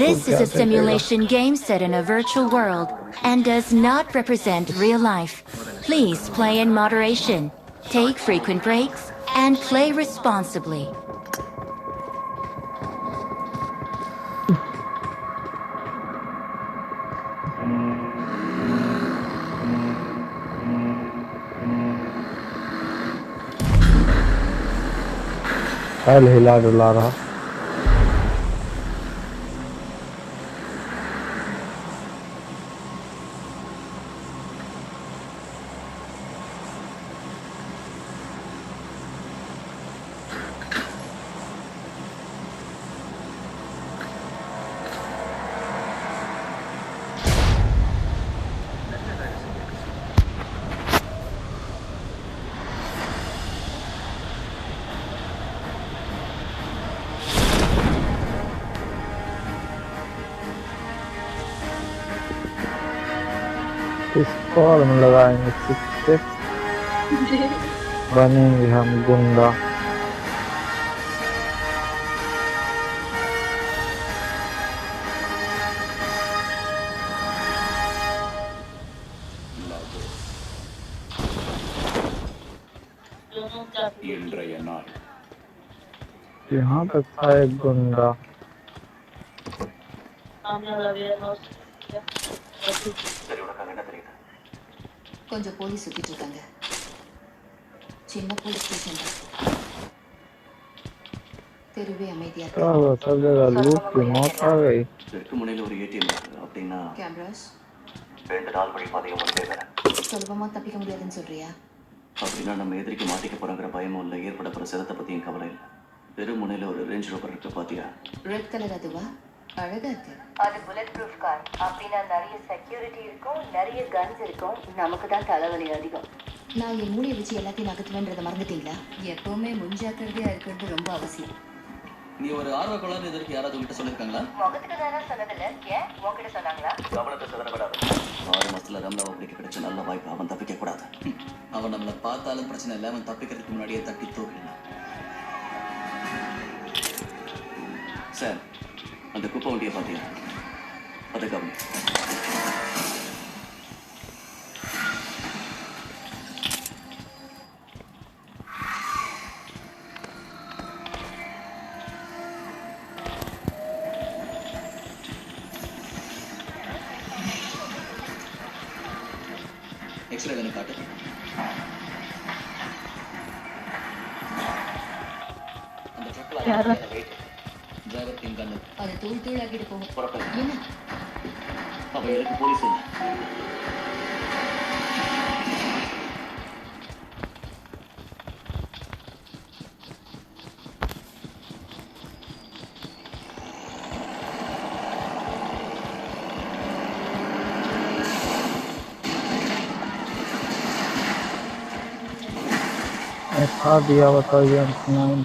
This is a simulation game set in a virtual world and does not represent real life. Please play in moderation, take frequent breaks, and play responsibly. Hell हिला डुला रहा इस call में लगाएंगे सिक्के बनेंगे हम गुंडा यहाँ तक था एक गुंडा கொஞ்சம் போலீஸ் சுத்திட்டு இருக்காங்க சின்ன போலீஸ் ஸ்டேஷன் தெருவே அமைதியா இருக்கு सब जगह लूट की मौत आ गई தெற்கு முனையில ஒரு ஏடிஎம் இருக்கு அப்படினா கேமராஸ் ரெண்டு நாள் வழி பாதையை ஒன்றே வேற சுலபமா தப்பிக்க முடியாதுன்னு சொல்றியா அப்படினா நம்ம எதிரிக்கு மாட்டிக்க போறங்கற பயமும் இல்ல ஏற்பட போற சேதத்தை பத்தியும் கவலை இல்ல தெரு முனையில ஒரு ரேஞ்ச் ரோவர் இருக்கு பாத்தியா ரெட் கலர் அதுவா அழகா இருக்கு அது புல்லட் ப்ரூஃப் கார் அப்படின்னா நிறைய செக்யூரிட்டி இருக்கும் நிறைய கன்ஸ் இருக்கும் நமக்கு தான் தலைவலி அதிகம் நான் என் மூளையை வச்சு எல்லாத்தையும் நகர்த்துவேன்றதை மறந்துட்டீங்களா எப்பவுமே முன்ஜாக்கிரதையா இருக்கிறது ரொம்ப அவசியம் நீ ஒரு ஆர்வக்குள்ளன்னு இதற்கு யாராவது உங்ககிட்ட சொல்லிருக்காங்களா முகத்துக்கு தானே சொன்னதில்ல ஏன் உங்ககிட்ட சொன்னாங்களா கவனத்தை சிதறப்படாது 6 மாசத்துல ரம்லாவை பிடிக்க கிடைச்ச நல்ல வாய்ப்பு அவன் தப்பிக்க கூடாது அவன் நம்மளை பார்த்தாலும் பிரச்சனை இல்லை அவன் தப்பிக்கிறதுக்கு முன்னாடியே தட்டி தூக்கிடலாம் சார் அந்த குப்பை வண்டியை பாத்தியா அதை கவனி எக்ஸ்ரே கண்ணு காட்டு அந்த ட்ரக்ல வெயிட் டிரைவர் டீம் கண்ணு அது தூள் தூள் ஆகிட்டு போகும் புறப்படு என்ன அவைகளுக்கு போலீஸ் இல்லை खा दिया बताइए नाइन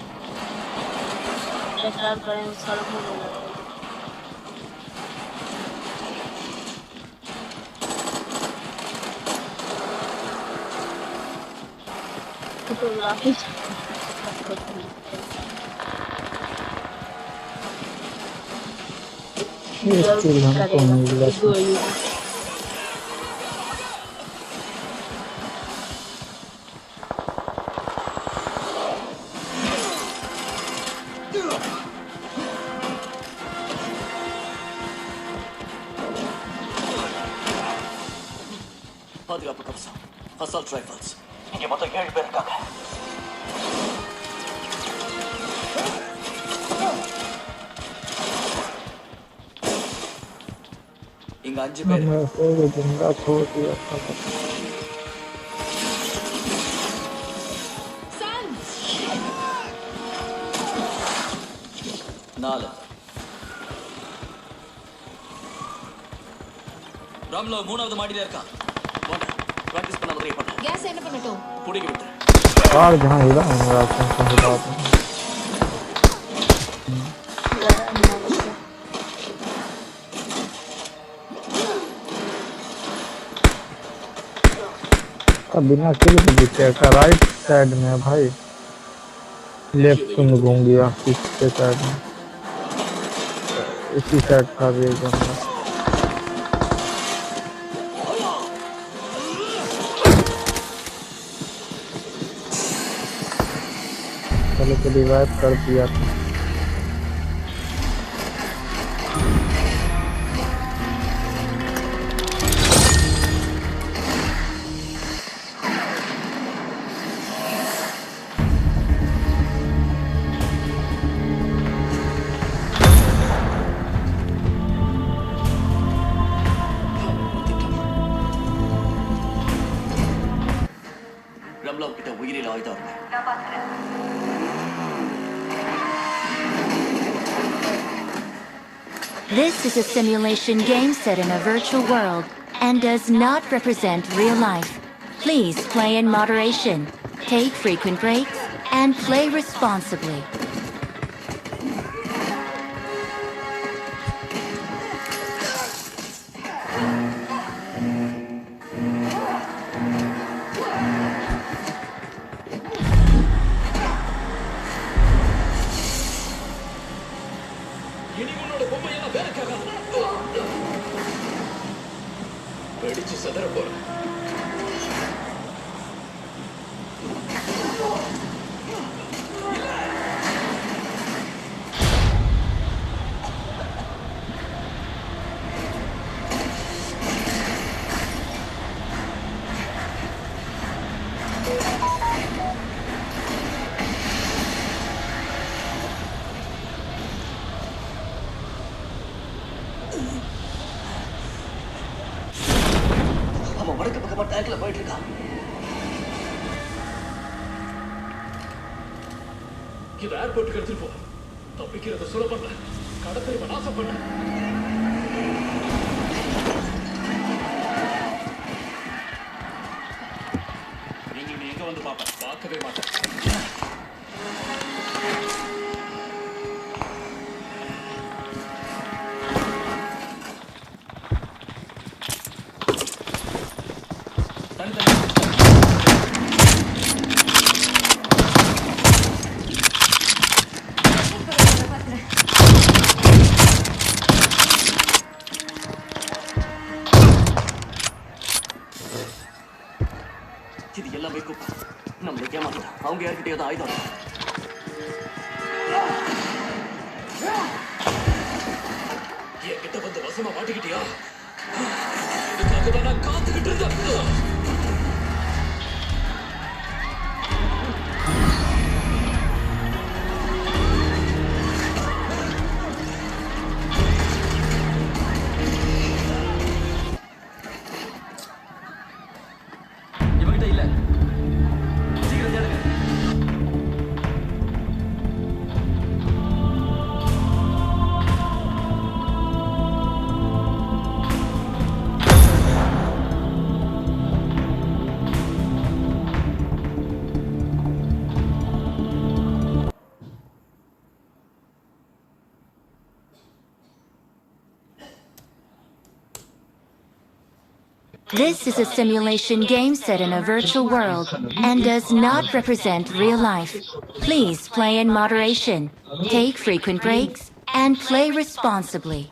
हमको मिला பாதுகாப்பு கவசம் அசால்ட் ரைஃபிள்ஸ் இங்க மொத்தம் 7 பேர் இருக்காங்க இங்க 5 பேர் गुंडा छोड़ दिया था 4 ராம்லோ 3வது மாடியில இருக்கான் प्रैक्टिस பண்ண மாதிரி பண்ணு கேஸ் என்ன பண்ணட்டும் புடிங்க விட்டு कार जहां हिला मेरा आपको समझा अब बिना किल के दिखे का राइट साइड में भाई लेफ्ट में घूम गया पीछे साइड में इसी सेट था भी एक बंदा। पहले तो रिवाइव कर दिया था। ரம்லா கிட்ட உயிரில் ஆயுதம் இருக்கு. நான் பார்த்துக்கிறேன். This is a simulation game set in a virtual world and does not represent real life. Please play in moderation, take frequent breaks, and play responsibly. வெடிச்சு சதற போறேன். அவன் வடக்கு பக்கமா டேங்க்ல போயிட்டு இருக்கான். இது ஏர்போர்ட்டுக்கு எடுத்துட்டு போ. தப்பிக்கிறத சுலபம் இல்ல. கடத்தல் நாசம் பண்ண. நீங்க எங்க வந்து பார்க்கவே மாட்டேன். இது எல்லாமே குப்பை. நம்மளை ஏமாத்திட்டான். அவங்க யார்கிட்டயோ தான் ஆயுதம். என்கிட்ட வந்து வசமா மாட்டிக்கிட்டியா? இதுக்காக தான் நான் காத்துக்கிட்டு இருந்தேன். இவங்கிட்ட இல்ல. சீக்கிரம் தேடுங்க. This is a simulation game set in a virtual world and does not represent real life. Please play in moderation, take frequent breaks, and play responsibly.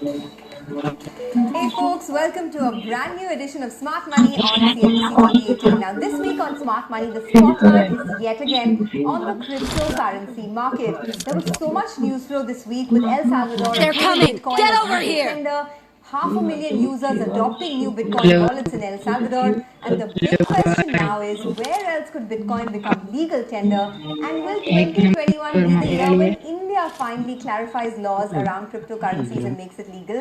Hey folks, welcome to a brand new edition of Smart Money on CNBC 2018. Now this week on Smart Money, the spotlight is yet again on the cryptocurrency market. There was so much news flow this week with El Salvador approving Bitcoin as legal tender, 500,000 users adopting new Bitcoin wallets in El Salvador, and the big question now is where else could Bitcoin become legal tender, and will 2021 be the year when India finally clarifies laws around cryptocurrencies and makes it legal?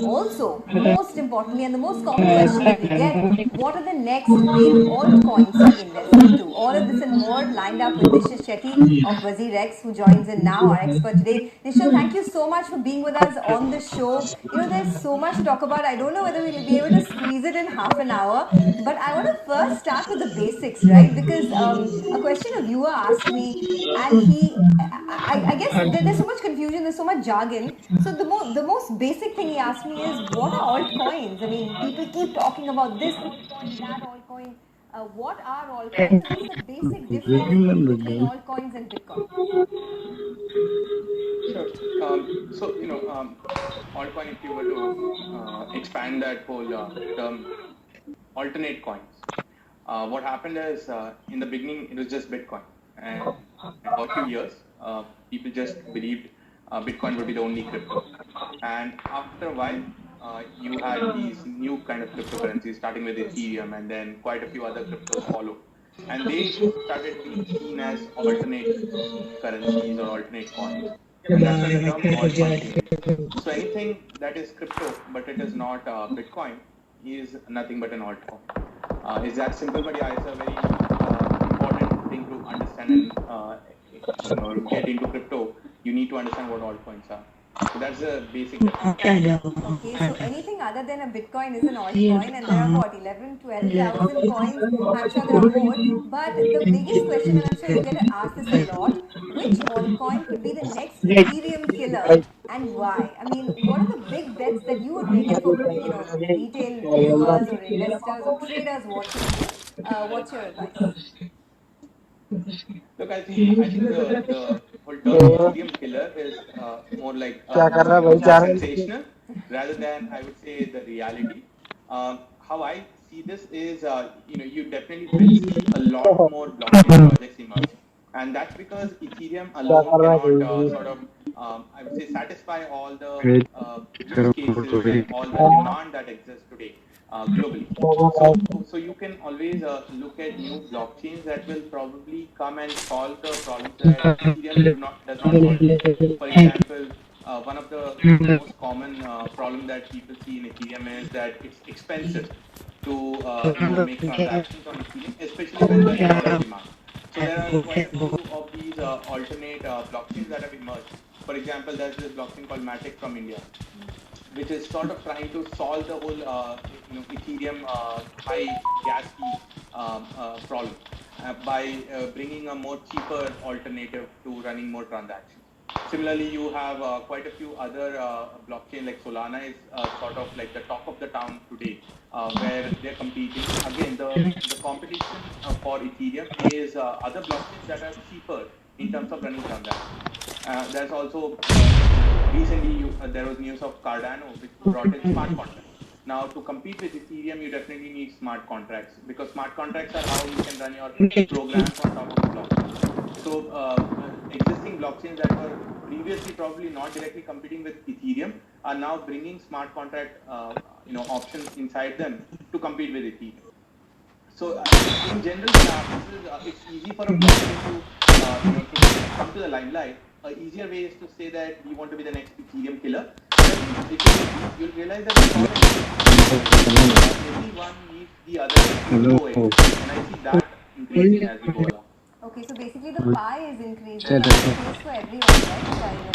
Also, most importantly and the most common question that we get, what are the next big altcoins to invest into? All of this and more lined up with Nishal Shetty of Wazir X, who joins in now, our expert today. Nishal, thank you so much for being with us on the show. You know, there's so much to talk about. I don't know whether we'll be able to squeeze it in half an hour, but I want to first start with the basics, right? Because a question a viewer asked me, and I guess there's so much confusion, there's so much jargon. So the most basic thing he asked me is, what are altcoins? I mean, people keep talking about this altcoin, that altcoin. What are altcoins? What's the basic difference between altcoins and Bitcoin? Sure. Altcoin, if you were to expand that whole term, alternate coins. What happened is, in the beginning, it was just Bitcoin. And for a few years, people just believed Bitcoin would be the only crypto. And after a while, you had these new kind of cryptocurrencies, starting with Ethereum, and then quite a few other cryptos followed. And they started being seen as alternate currencies or alternate coins. And that's where the term altcoin came. So anything that is crypto, but it is not Bitcoin, is nothing but an altcoin. It's that simple, but yeah, it's a very important thing to understand and get into crypto. You need to understand what altcoins are. So that's the basic difference. Okay, so anything other than a Bitcoin is an altcoin, and there are what, 11, 12,000 coins? I'm sure there are more. But the biggest question, and I'm sure you get asked this a lot, which altcoin could be the next Ethereum killer, and why? I mean, what are the big bets that you would make for retail viewers or investors or traders watching this? What's your advice? Look, I think the whole term Ethereum killer is more like sensational rather than, I would say, the reality. How I see this is, you definitely will see a lot more blockchain projects emerging, and that's because Ethereum alone cannot I would say, satisfy all the use cases and all the demand that exists today. Globally. So you can always look at new blockchains that will probably come and solve the problems that Ethereum does not solve. For example, one of the most common problem that people see in Ethereum is that it's expensive to make transactions on Ethereum, especially when there's a lot of demand. So there are quite a few of these alternate blockchains that have emerged. For example, there's this blockchain called Matic from India, which is sort of trying to solve the whole Ethereum high gas fee problem by bringing a more cheaper alternative to running more transactions. Similarly, you have quite a few other blockchain like Solana is sort of like the talk of the town today, where they're competing. Again, the competition for Ethereum is other blockchains that are cheaper in terms of running transactions. There's also recently there was news of Cardano, which brought in smart contracts. Now, to compete with Ethereum, you definitely need smart contracts, because smart contracts are how you can run your programs on top of the blockchain. So, existing blockchains that were previously probably not directly competing with Ethereum are now bringing smart contract options inside them to compete with Ethereum. So, in general, it's easy for a blockchain to come to the limelight. An easier way is to say that we want to be the next Ethereum killer. You'll realize that everyone needs the other to coexist, and I see that increasing as we go along. Okay, so basically the pie is increasing, space for everyone, right?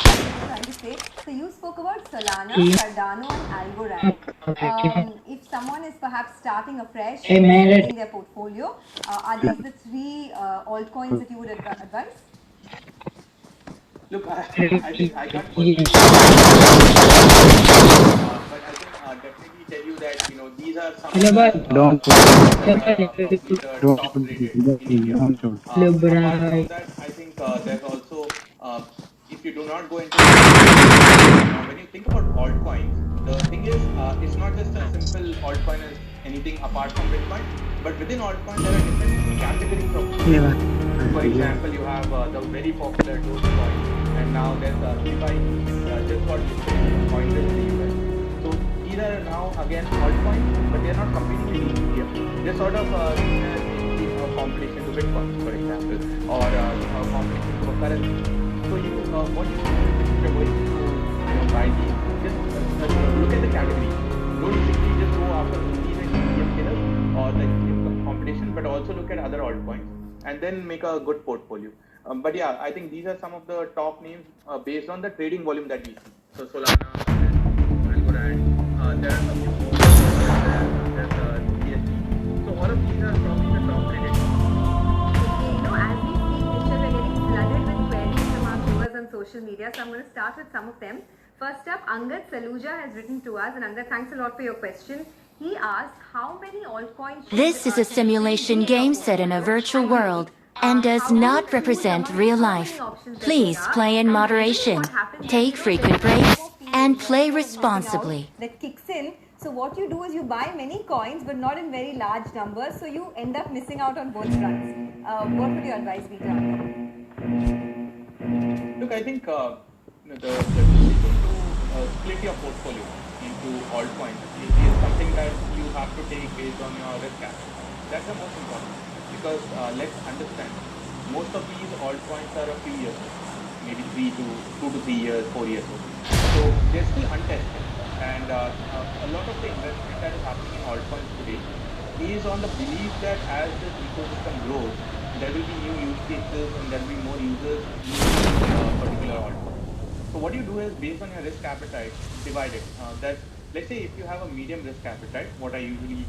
That's what you're trying to say. So you spoke about Solana, Cardano, and Algorand. If someone is perhaps starting afresh, building their portfolio, are these the three altcoins that you would advise? Look, I think I can't personally, but I can definitely tell you that these are some of the top rated in India. Apart from that, I think there's also if you do not go into when you think about altcoins, The thing is, it's not just a simple altcoin as anything apart from Bitcoin, but within altcoin there are different categories of coins. For example, you have the very popular Dogecoin, and now there's Shiba Inu, just got listed in Coinbase in the US. So these are now again altcoins, but they're not competing with Ethereum. They're sort of seen as a competition to Bitcoin, for example, or a competition to a currency. So you, what you do is if you're going to buy these, just look at the category. Don't simply just go after Ethereum and Ethereum killers or the Ethereum competition, but also look at other altcoins and then make a good portfolio. But yeah, I think these are some of the top names based on the trading volume that we see. So Solana, Algorand, there are some new there's CST. So all of these are probably the top traded. As we speak, Nisha, we're getting flooded with queries from our viewers on social media. So I'm going to start with some of them. First up, Angad Saluja has written to us, and Angad, thanks a lot for your question. He asked, how many altcoins... This is a simulation game set in a virtual world and does not represent real life. Please play in moderation, take frequent breaks, and play responsibly. That kicks in. So what you do is you buy many coins, but not in very large numbers, so you end up missing out on both fronts. What would your advice be to Angad? Look, I think the decision to split your portfolio into altcoins is something that you have to take based on your risk appetite. That's the most important, because let's understand, most of these altcoins are a few years old, maybe 2 to 3 years, 4 years old. So they're still untested, and a lot of the investment that is happening in altcoins today is on the belief that as this ecosystem grows, there will be new use cases and there will be more users using a particular altcoin. So what you do is, based on your risk appetite, divide it. That, let's say if you have a medium risk appetite, what I usually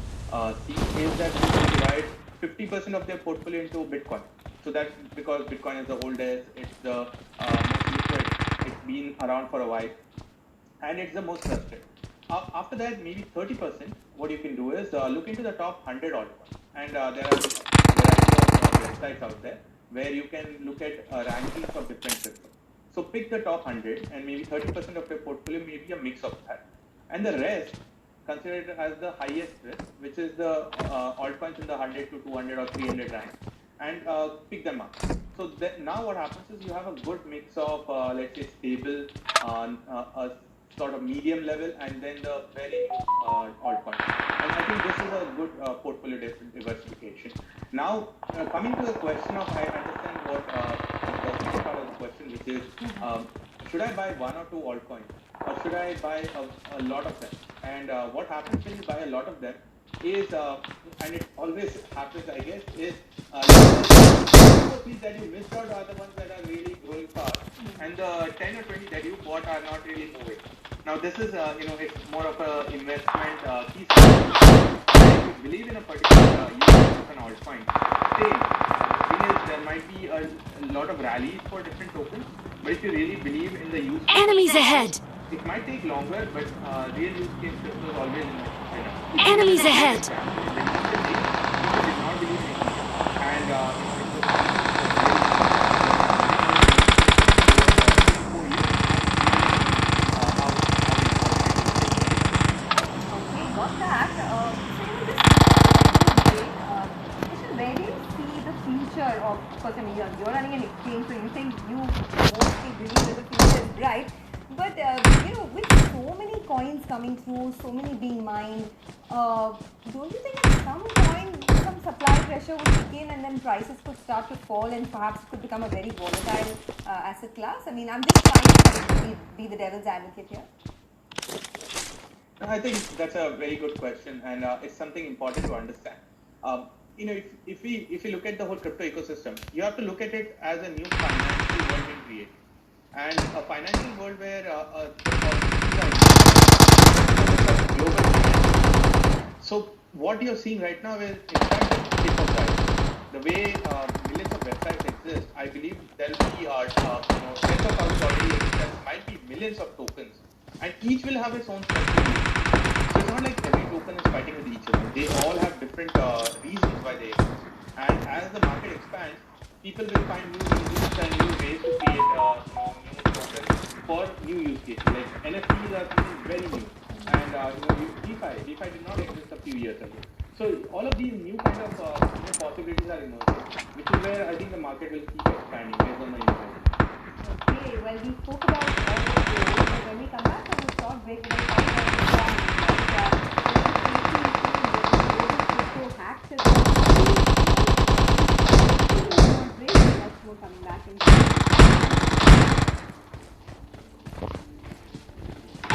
see is that people divide 50% of their portfolio into Bitcoin. So that's because Bitcoin is the oldest, it's the most liquid, it's been around for a while, and it's the most trusted. After that, maybe 30%, what you can do is look into the top 100 altcoins. And there are variety of websites out there where you can look at rankings of different cryptos. So pick the top 100, and maybe 30% of your portfolio may be a mix of that. And the rest, consider it as the highest risk, which is the altcoins in the 100 to 200 or 300 rank, and pick them up. So now what happens is you have a good mix of, let's say, stable, a sort of medium level, and then the very altcoins. And I think this is a good portfolio diversification. Now, coming to the question of, I understand what the second part of the question, which is, should I buy one or two altcoins, or should I buy a lot of them? And what happens when you buy a lot of them is, and it always happens, I guess, is the piece that you missed out are the ones that are really growing fast, and the 10 or 20 that you bought are not really moving. Now this is, it's more of an investment thesis. If you believe in a particular use of an altcoin, stay. The thing is, there might be a lot of rallies for different tokens, but if you really believe in the use case, Enemies ahead! it might take longer, but real use case crypto is always Enemies ahead! People did not believe in it, and Got that. Where do you see the future of, because I mean, you're running an exchange, so you think you mostly believe that the future is bright. But, with so many coins coming through, so many being mined, don't you think at some point some supply pressure would kick in and then prices could start to fall and perhaps it could become a very volatile asset class? I mean, I'm just trying to be the devil's advocate here. I think that's a very good question, and it's something important to understand. If you look at the whole crypto ecosystem, you have to look at it as a new financial world being created, and a financial world where global. So what you're seeing right now is, in fact, the tip of the iceberg. The way millions of websites exist, I believe there will be tens of thousands already exist. There might be millions of tokens, and each will have its own special use. So it's not like every token is fighting with each other. They all have different reasons why they exist. And as the market expands, people will find new reasons and new ways to create new tokens for new use cases. Like NFTs are something very new, DeFi did not exist a few years ago. So all of these new kind of possibilities are emerging, which is where I think the market will keep expanding based on the innovation. Okay, well, we spoke about all of those, but when we come back from the short break, we're going to talk about hacks as well. Lots more coming back in.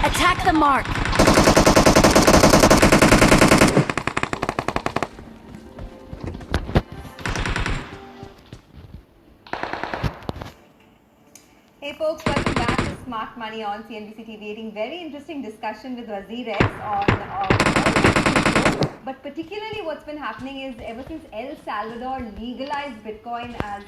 Attack the mark! Hey folks, welcome back to Smart Money on CNBC TV18. Very interesting discussion with Wazir X on crypto. But particularly what's been happening is ever since El Salvador legalized Bitcoin as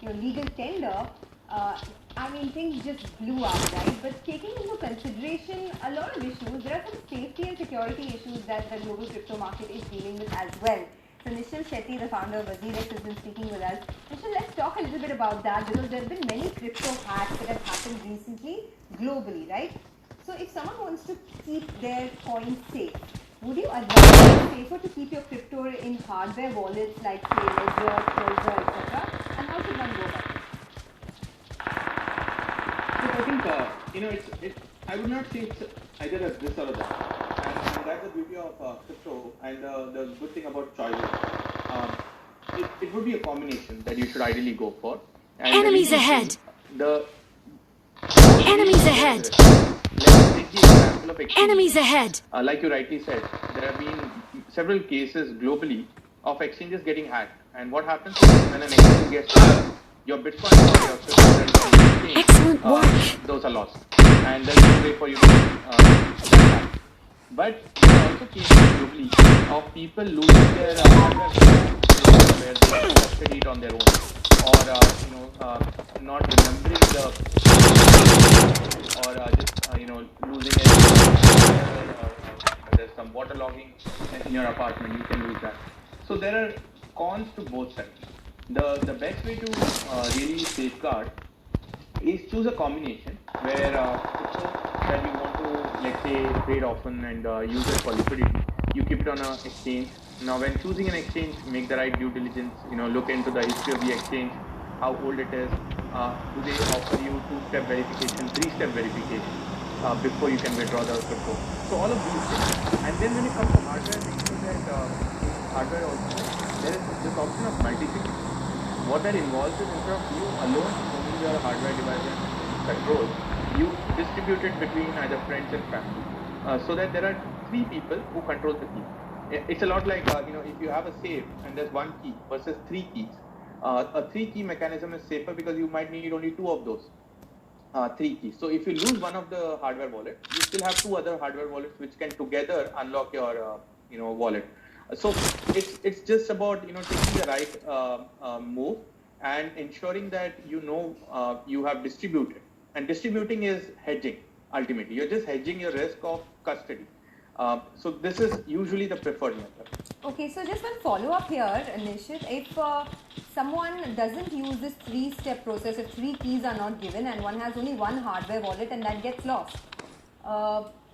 legal tender, I mean things just blew up, right? But taking into consideration a lot of issues, there are some safety and security issues that the global crypto market is dealing with as well. So Nishal Shetty, the founder of Wazir X, has been speaking with us. Nishal, let's talk a little bit about that because there have been many crypto hacks that have happened recently globally, right? So if someone wants to keep their coins safe, would you advise it's safer to keep your crypto in hardware wallets like say Ledger, Trezor, etc.? And how should one go about it? Look, I think I would not say it's either a this or a that, and that's the beauty of crypto and the good thing about choices. It would be a combination that you should ideally go for. And Enemies ahead! Enemies ahead! Let's take the example of exchange. Enemies ahead! Like you rightly said, there have been several cases globally of exchanges getting hacked. And what happens is when an exchange gets hacked, your Bitcoin or your cryptocurrency Excellent work! those are lost. And there's no way for you to get that back. But there are also cases globally of people losing their hardware where they custody it on their own, or not remembering the or just losing it, or there's some water logging in your apartment, you can lose that. So there are cons to both sides. The best way to really safeguard is choose a combination where crypto that you want to, let's say, trade often and use it for liquidity. You keep it on an exchange. Now, when choosing an exchange, make the right due diligence. Look into the history of the exchange, how old it is. Do they offer you two-step verification, three-step verification before you can withdraw the crypto? So all of these things. And then when it comes to hardware, make sure that in hardware also there is this option of multi-sig. What that involves is instead of you alone owning your hardware device and control, you distribute it between either friends and family, so that there are three people who control the key. It's a lot like if you have a safe and there's one key versus three keys. A three-key mechanism is safer because you might need only two of those three keys. So if you lose one of the hardware wallet, you still have two other hardware wallets which can together unlock your wallet. So it's just about taking the right move and ensuring that you have distributed. And distributing is hedging. Ultimately, you're just hedging your risk of custody. So this is usually the preferred method. Okay, so just one follow-up here, Nishit. If someone doesn't use this three-step process, if three keys are not given and one has only one hardware wallet and that gets lost,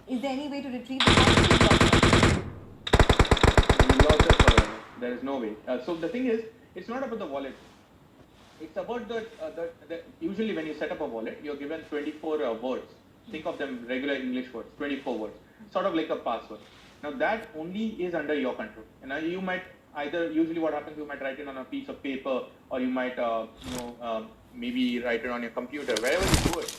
is there any way to retrieve the Lost it. There is no way. So the thing is, it's not about the wallet. It's about the usually when you set up a wallet, you're given 24 words. Think of them regular English words, 24 words, sort of like a password. Now that only is under your control. And you might either, usually what happens, you might write it on a piece of paper, or you might, maybe write it on your computer, wherever you do it.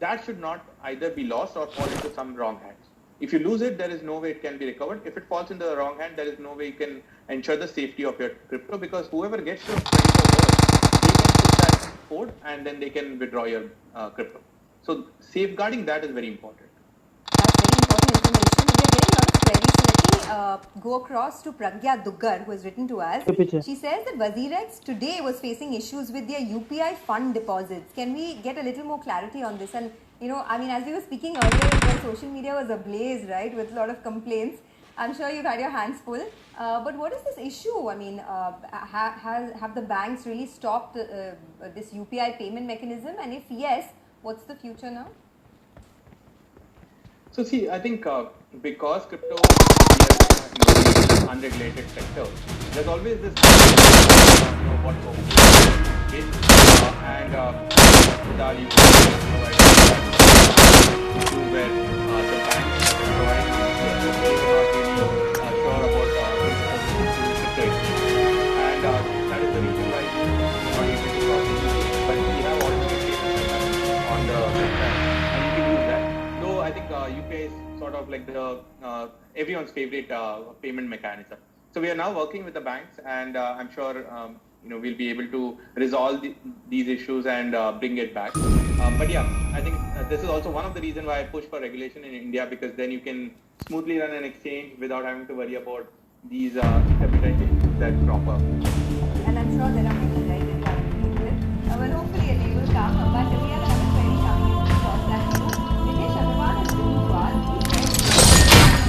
That should not either be lost or fall into some wrong hands. If you lose it, there is no way it can be recovered. If it falls into the wrong hand, there is no way you can ensure the safety of your crypto, because whoever gets your 24 words, they can put that code and then they can withdraw your crypto. So safeguarding that is very important. That's very important information. We're getting a lot of queries, so let me go across to Pragya Duggar, who has written to us. She says that Wazir X today was facing issues with their UPI fund deposits. Can we get a little more clarity on this? And as we were speaking earlier, social media was ablaze, right, with a lot of complaints. I'm sure you've had your hands full. But what is this issue? I mean, have the banks really stopped this UPI payment mechanism? And if yes, what's the future now? So see, I think because crypto in India is a emerging unregulated sector, there's always this what is and with our ecosystem providing where the banks that are providing they were not really sure about this crypto exchange, and that is the reason why we are not able to process. But we have alternative on the website, and you can use that. Though I think UPI is sort of like the everyone's favorite payment mechanism. So we are now working with the banks, and I'm sure we'll be able to resolve these issues and bring it back. But yeah, I think this is also one of the reasons why I push for regulation in India, because then you can smoothly run an exchange without having to worry about these intermittent issues that crop up. And I'm sure there are many right that you are agreeing with. Well, hopefully a day will come. But we have another query coming in because that Dinesh Agarwal has written to us. He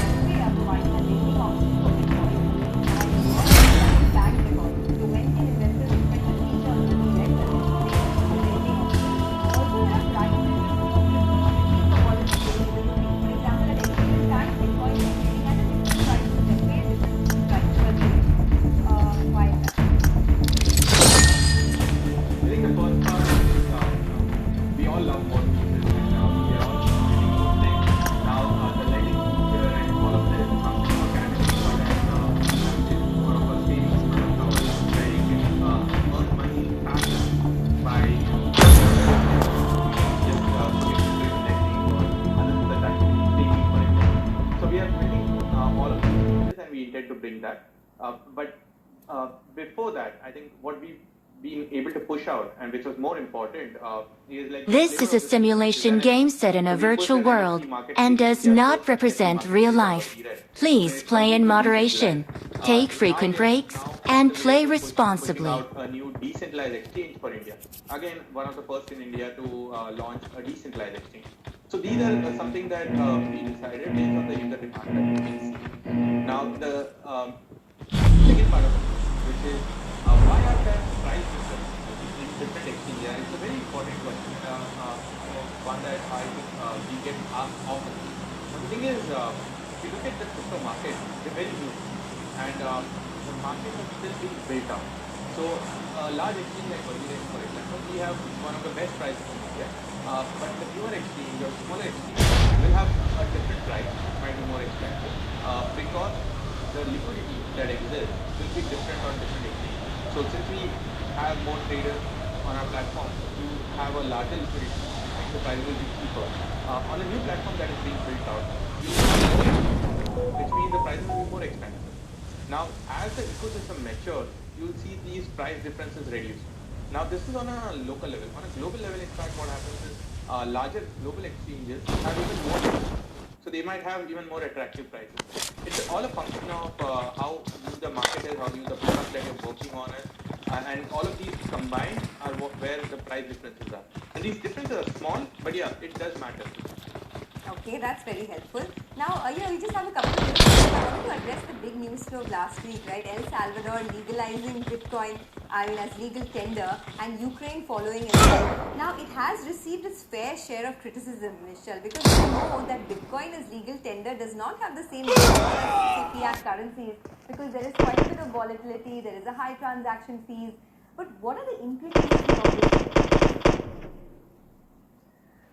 said we are providing a daily option for Bitcoin. And bank deposits. So when can investors expect a feature on the direct the lending option? Also, there are prices between the wallets available to pay. For example, at any time, Bitcoin is trading at a different price that pays different prices per day. Why is that? I think the first part is we all love more features, and we are all using those things. Now, the lending feature and all of this is something organic, and it's one of our savings products where you can earn money faster by just lending or other that actually saving for it. So we are building all of these features, and we intend to bring that. But before that, I think what we've been able to push out, and which was more important, is like This is a simulation game set in a virtual world and does not represent real life. Please play in moderation, take frequent breaks, and play responsibly. A new decentralized exchange for India. Again, one of the first in India to launch a decentralized exchange. So these are something that we decided based on the user demand that we can see. Now the second part of it, which is why are there price differences in different exchanges? And it's a very important question, one that I think we get asked often. The thing is, if you look at the crypto market, they're very new, and the market is still being built up. So a large exchange like Battlegrounds, for example, we have one of the best prices in India, but the newer exchange or smaller exchange will have a different price, might be more expensive, because the liquidity that exists will be different on different exchanges. So since we have more traders on our platform, you have a larger liquidity, and the price will be cheaper. On a new platform that is being built out, you have which means the prices will be more expensive. Now, as the ecosystem matures, you will see these price differences reduce. Now, this is on a local level. On a global level, in fact, what happens is larger global exchanges have even more. So they might have even more attractive prices. It's all a function of how new the market is, how new the product that you're working on is, and all of these combined are where the price differences are. And these differences are small, but yeah, it does matter. Okay, that's very helpful. Now, we just have a couple of minutes. I wanted to address the big news flow of last week, right? El Salvador legalizing Bitcoin, as legal tender, and Ukraine following as well. Now, it has received its fair share of criticism, Michelle, because we know that Bitcoin as legal tender does not have the same as fiat currencies, because there is quite a bit of volatility, there is a high transaction fees. But what are the implications of this?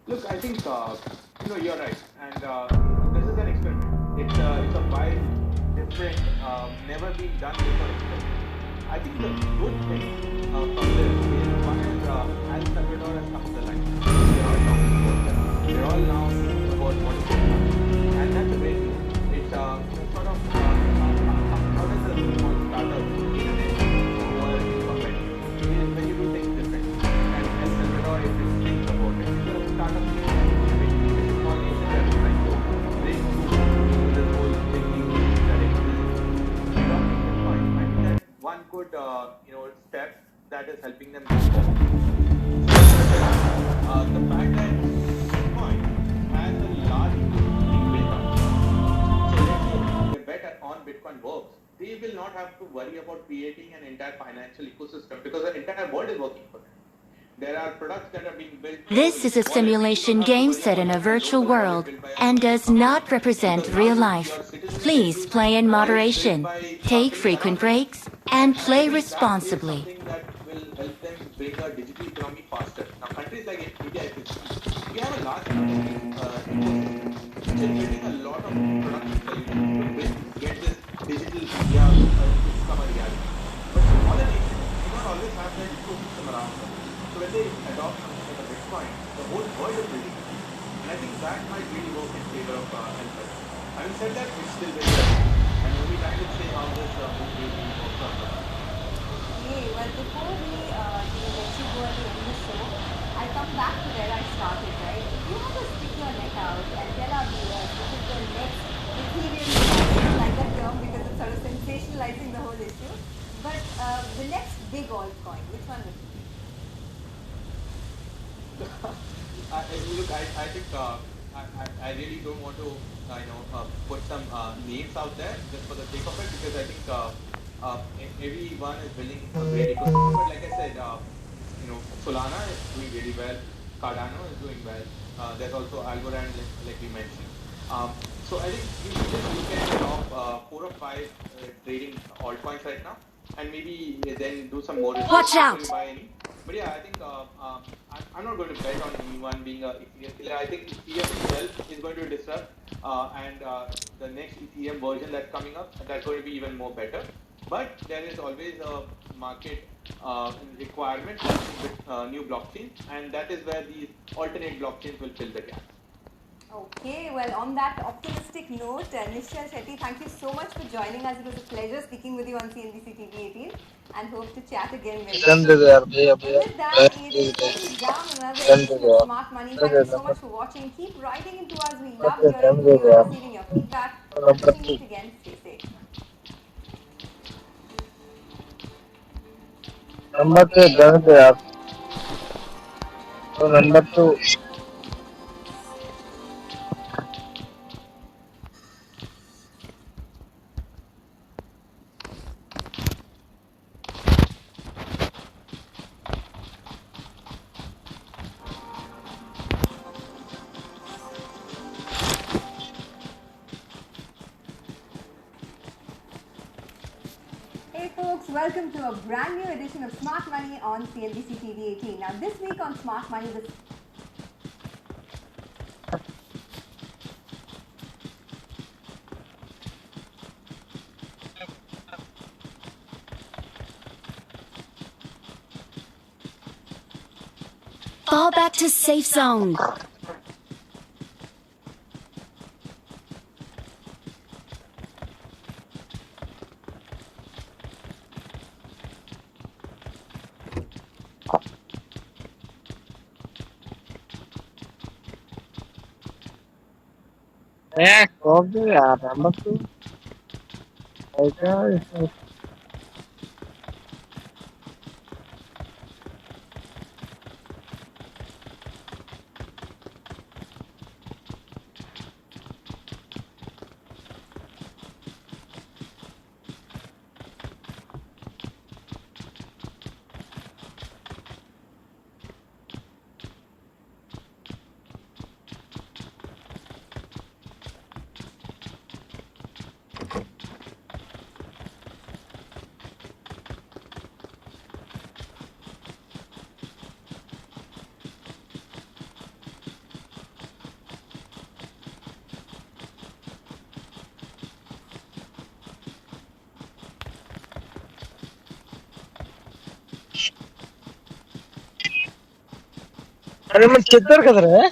Look, I think you're right, and this is an experiment. It's a wild, different, never been done before experiment. I think the good thing from this is one is El Salvador has come to the line. They're all talking about that. They're all now about what is going on, and that's a great news. It's sort of how does a small startup in a nation work is when you do things different. And El Salvador, if you think about it, it's a startup nation. It's a small nation that's trying to break through this whole thinking that exists. Adopting Bitcoin, I think that's one good step that is helping them move forward. The fact that Bitcoin has a large being built up. So let's say the bet on Bitcoin works, they will not have to worry about creating an entire financial ecosystem because the entire world is working for them. there are products that are being built. This is a simulation game set in a virtual world and does not represent real life. Please play in moderation, take frequent breaks, and play responsibly. Something that will help them bring a digital economy faster. Now, countries like India, if you see, we have a large ecosystem generating a lot of production solutions to get this digital India to become a reality. But smaller nations do not always have that ecosystem around them. So when they adopt something like a Bitcoin, the whole world is building it. And I think that might really work in favor of Alpha. Having said that, it's still very early. And only time will say how this whole game will work out. Okay, well, before we let you go at the end of the show, I'll come back to where I started, right? If you had to stick your neck out and tell our viewers this is the next Ethereum, I like that term because it's sort of sensationalizing the whole issue. But the next big altcoin, which one would it be? Look, I think I really don't want to put some names out there just for the sake of it, because I think everyone is building a great ecosystem. But like I said, Solana is doing really well. Cardano is doing well. There's also Algorand, like we mentioned. So I think we should just look at the top 4 or 5 trading altcoins right now, and maybe then do some more research. Watch out! Buy any. But yeah, I think I'm not going to bet on anyone being a Ethereum killer. I think Ethereum itself is going to disrupt, and the next Ethereum version that's coming up, that's going to be even more better. But there is always a market requirement with new blockchains, and that is where these alternate blockchains will fill the gap. Okay, well, on that optimistic note, Nishchal Shetty, thank you so much for joining us. It was a pleasure speaking with you on CNBC TV 18 and hope to chat again very soon. With that, it is closing down another edition of Smart Money. Thank you so much for watching. Keep writing into us. We love hearing from you and receiving your feedback. Until we meet again, stay safe. Number 2 गलत है आप तो number 2 Hey folks, welcome to a brand new edition of Smart Money on CNBC TV 18. Now this week on Smart Money, the Fall back to safe zone. कौन से यार number 2 ऐसा इसमें अरे मैं चित्तर कदर है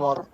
more.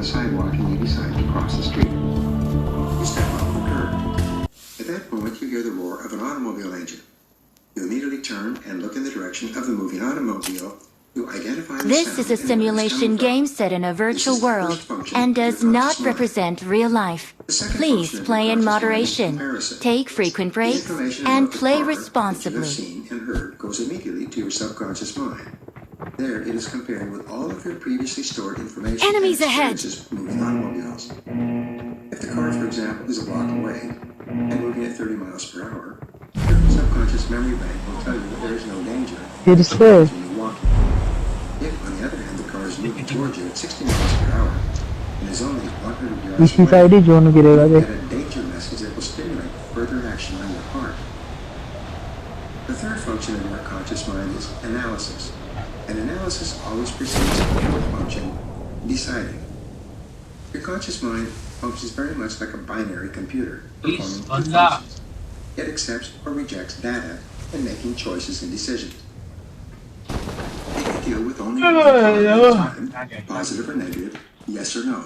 sidewalk and you decide to cross the street. You step off the curb. At that moment, you hear the roar of an automobile engine. You immediately turn and look in the direction of the moving automobile. You identify the This sound is a and where it's simulation coming from. game set in a virtual This is the world first function and of does your not conscious mind. represent real life. The second Please function of play your in conscious mind is moderation, comparison. take frequent The breaks, information and about the play car that you responsibly. have seen and heard goes immediately to your subconscious mind. There, it is compared with all of your previously stored information Enemies and ahead! experiences moving automobiles. If the car, for example, is a block away and moving at 30 miles per hour, your subconscious memory bank will tell you that there is no danger It is when fair. you're walking. If, on the other hand, the car is moving towards you at 60 miles per hour and is only 100 yards इसी away, side ही zone गिरेगा you देख get a danger message that will stimulate further action on your part. The third function of your conscious mind is analysis. And analysis always precedes the fourth function, deciding. Your conscious mind functions very much like a binary computer, performing two functions. It accepts or rejects data and making choices and decisions. It can deal with only one part at a time, positive or negative, yes or no.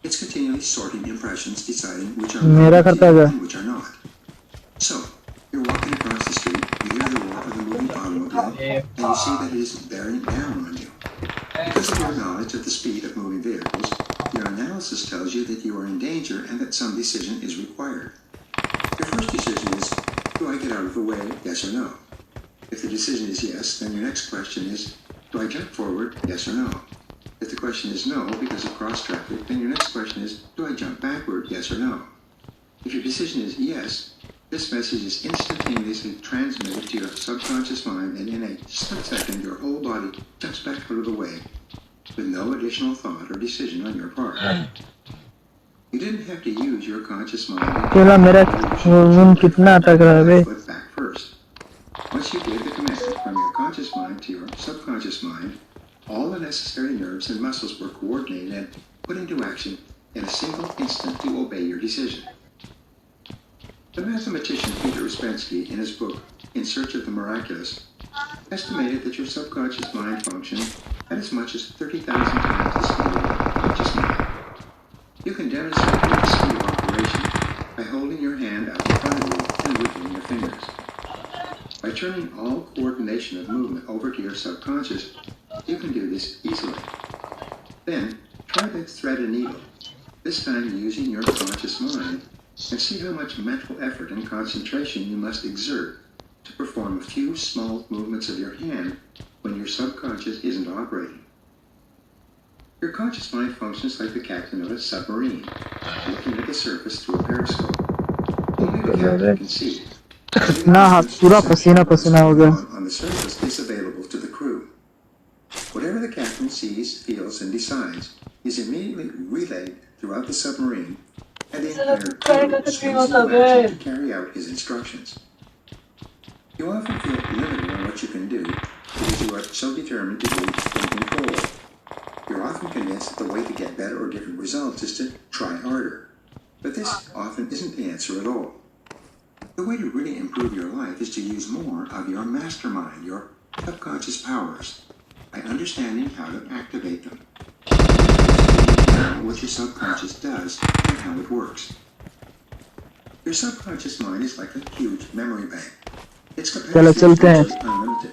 It's continually sorting impressions, deciding which are मेरा relevant करता to you है and which are not. So, you're walking across the street, you hear the roar of the moving automobile, and you see that it is bearing down on you. Because of your knowledge of the speed of moving vehicles, your analysis tells you that you are in danger and that some decision is required. Your first decision is, do I get out of the way, yes or no? If the decision is yes, then your next question is, do I jump forward, yes or no? If the question is no because of cross traffic, then your next question is, do I jump backward, yes or no? If your decision is yes, this message is instantaneously transmitted to your subconscious mind, and in a split second, your whole body jumps back out of the way with no additional thought or decision on your part. You didn't have to use your conscious mind. चला मेरा zoom कितना अटक रहा है बे? Foot back first. Once you gave the command from your conscious mind to your subconscious mind, all the necessary nerves and muscles were coordinated and put into action in a single instant to obey your decision. The mathematician Peter Ouspensky, in his book In Search of the Miraculous, estimated that your subconscious mind functioned at as much as 30,000 times the speed of your conscious mind. You can demonstrate the speed of operation by holding your hand out in front of you and wiggling your fingers. By turning all coordination of movement over to your subconscious, you can do this easily. Then, try to thread a needle, this time using your conscious mind, and see how much mental effort and concentration you must exert to perform a few small movements of your hand when your subconscious isn't operating. Your conscious mind functions like the captain of a submarine, looking at the surface through a periscope. Only the captain can see. ना हाथ पूरा पसीना पसीना हो गया. On the surface is available to the crew. Whatever the captain sees, feels, and decides is immediately relayed throughout the submarine, and the entire crew swings into action to carry out his instructions. You often feel limited on what you can do because you are so determined to be in control. You're often convinced that the way to get better or different results is to try harder. But this often isn't the answer at all. The way to really improve your life is to use more of your mastermind, your subconscious powers, by understanding how to activate them. What your subconscious does and how it works. Your subconscious mind is like a huge memory bank. Its capacity is unlimited.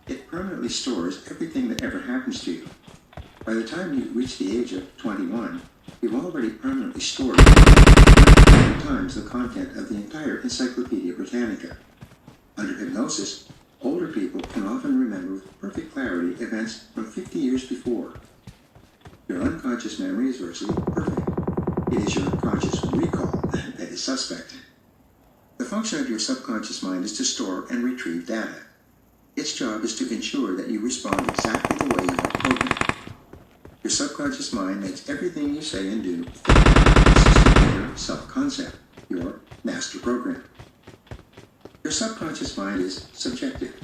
It permanently stores everything that ever happens to you. By the time you reach the age of 21, you've already permanently stored 100 times the content of the entire Encyclopedia Britannica. Under hypnosis, older people can often remember with perfect clarity events from 50 years before. Your unconscious memory is virtually perfect. It is your conscious recall that is suspect. The function of your subconscious mind is to store and retrieve data. Its job is to ensure that you respond exactly the way you are programmed. Your subconscious mind makes everything you say and do consistent with your self-concept, your master program. Your subconscious mind is subjective.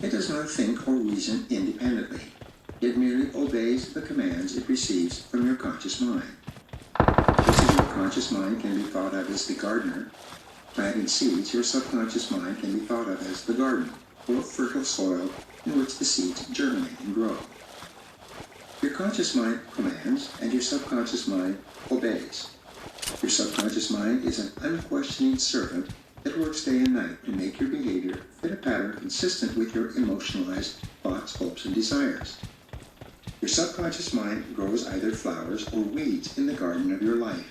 It does not think or reason independently. It merely obeys the commands it receives from your conscious mind. Just as your conscious mind can be thought of as the gardener, planting seeds, your subconscious mind can be thought of as the garden, or fertile soil in which the seeds germinate and grow. Your conscious mind commands, and your subconscious mind obeys. Your subconscious mind is an unquestioning servant that works day and night to make your behavior fit a pattern consistent with your emotionalized thoughts, hopes, and desires. Your subconscious mind grows either flowers or weeds in the garden of your life,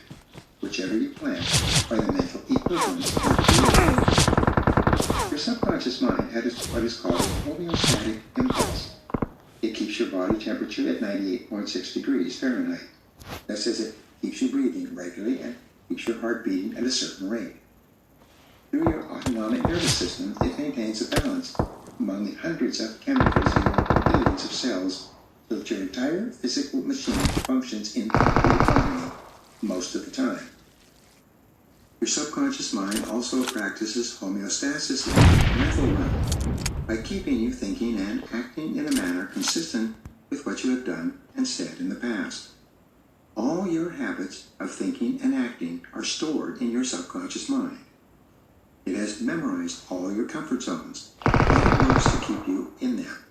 whichever you plant by the mental equivalent of your creator. Your subconscious mind has what is called homeostatic impulse. It keeps your body temperature at 98.6 degrees Fahrenheit. That says it keeps you breathing regularly and keeps your heart beating at a certain rate. Through your autonomic nervous system, it maintains a balance among the hundreds of chemicals in your billions of cells so that your entire physical machine functions in complete harmony most of the time. Your subconscious mind also practices homeostasis in the mental realm by keeping you thinking and acting in a manner consistent with what you have done and said in the past. All your habits of thinking and acting are stored in your subconscious mind. It has memorized all your comfort zones and it works to keep you in them.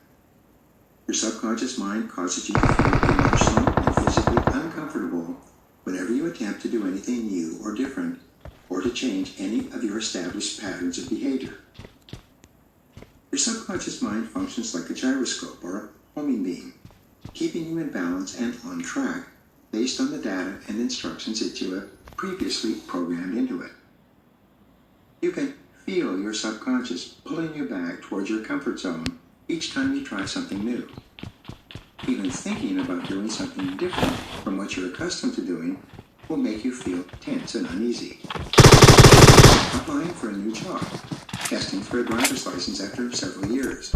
Your subconscious mind causes you to feel emotionally and physically uncomfortable whenever you attempt to do anything new or different, or to change any of your established patterns of behavior. Your subconscious mind functions like a gyroscope or a homing beam, keeping you in balance and on track based on the data and instructions that you have previously programmed into it. You can feel your subconscious pulling you back towards your comfort zone each time you try something new. Even thinking about doing something different from what you're accustomed to doing will make you feel tense and uneasy. applying for a new job, testing for a driver's license after several years,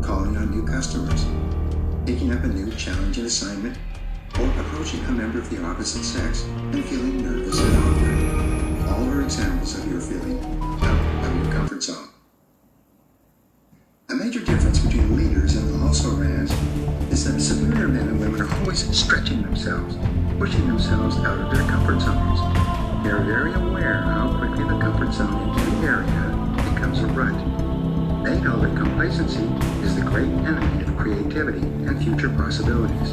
calling on new customers, taking up a new challenging assignment, or approaching a member of the opposite sex and feeling nervous and awkward. All are examples of your feeling out of your comfort zone. A major difference between leaders and also-rans is that superior men and women are always stretching themselves, pushing themselves out of their comfort zones. They are very aware how quickly the comfort zone into the area becomes a rut. They know that complacency is the great enemy of creativity and future possibilities.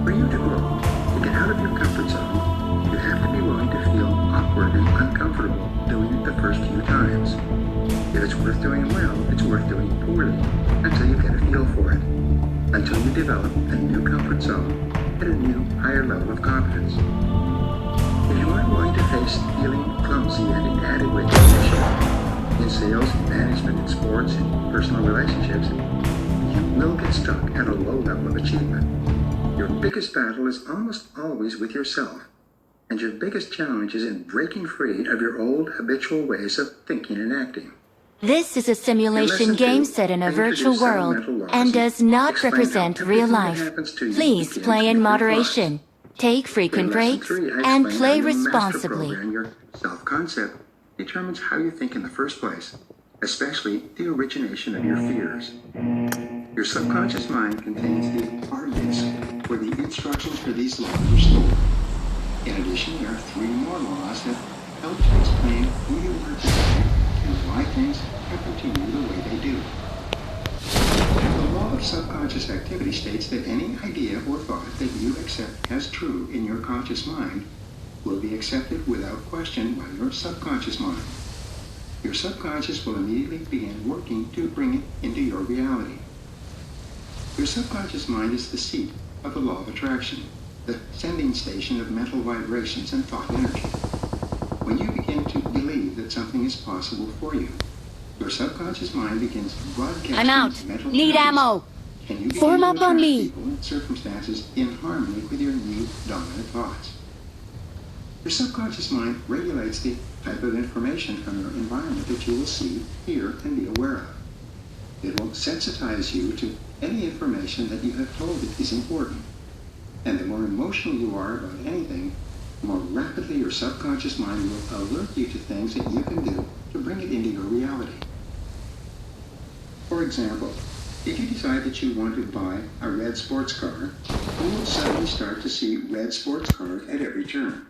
For you to grow, to get out of your comfort zone, you have to be willing to feel awkward and uncomfortable doing it the first few times. If it's worth doing well, it's worth doing poorly until you get a feel for it, until you develop a new comfort zone at a new, higher level of competence. If you aren't willing to face feeling clumsy and inadequate in sales, management, in sports, in personal relationships, you will get stuck at a low level of achievement. Your biggest battle is almost always with yourself, and your biggest challenge is in breaking free of your old habitual ways of thinking and acting. This is a simulation game set in a virtual world and does not represent real life. Please play in moderation, take frequent breaks, and play responsibly. Your self-concept determines how you think in the first place, especially the origination of your fears. Your subconscious mind contains the hard disk where the instructions for these laws are stored. In addition, there are 3 more laws that help to explain who you are today and why things happen to you the way they do. The law of subconscious activity states that any idea or thought that you accept as true in your conscious mind will be accepted without question by your subconscious mind. Your subconscious will immediately begin working to bring it into your reality. Your subconscious mind is the seat of the law of attraction, the sending station of mental vibrations and thought energy. When you begin to believe that something is possible for you, your subconscious mind begins broadcasting I'm out. mental Need images, ammo. and you begin Form to up on attract me. people and circumstances in harmony with your new dominant thoughts. Your subconscious mind regulates the type of information from your environment that you will see, hear, and be aware of. It will sensitize you to any information that you have told it is important. And the more emotional you are about anything, the more rapidly your subconscious mind will alert you to things that you can do to bring it into your reality. For example, if you decide that you want to buy a red sports car, you will suddenly start to see red sports cars at every turn.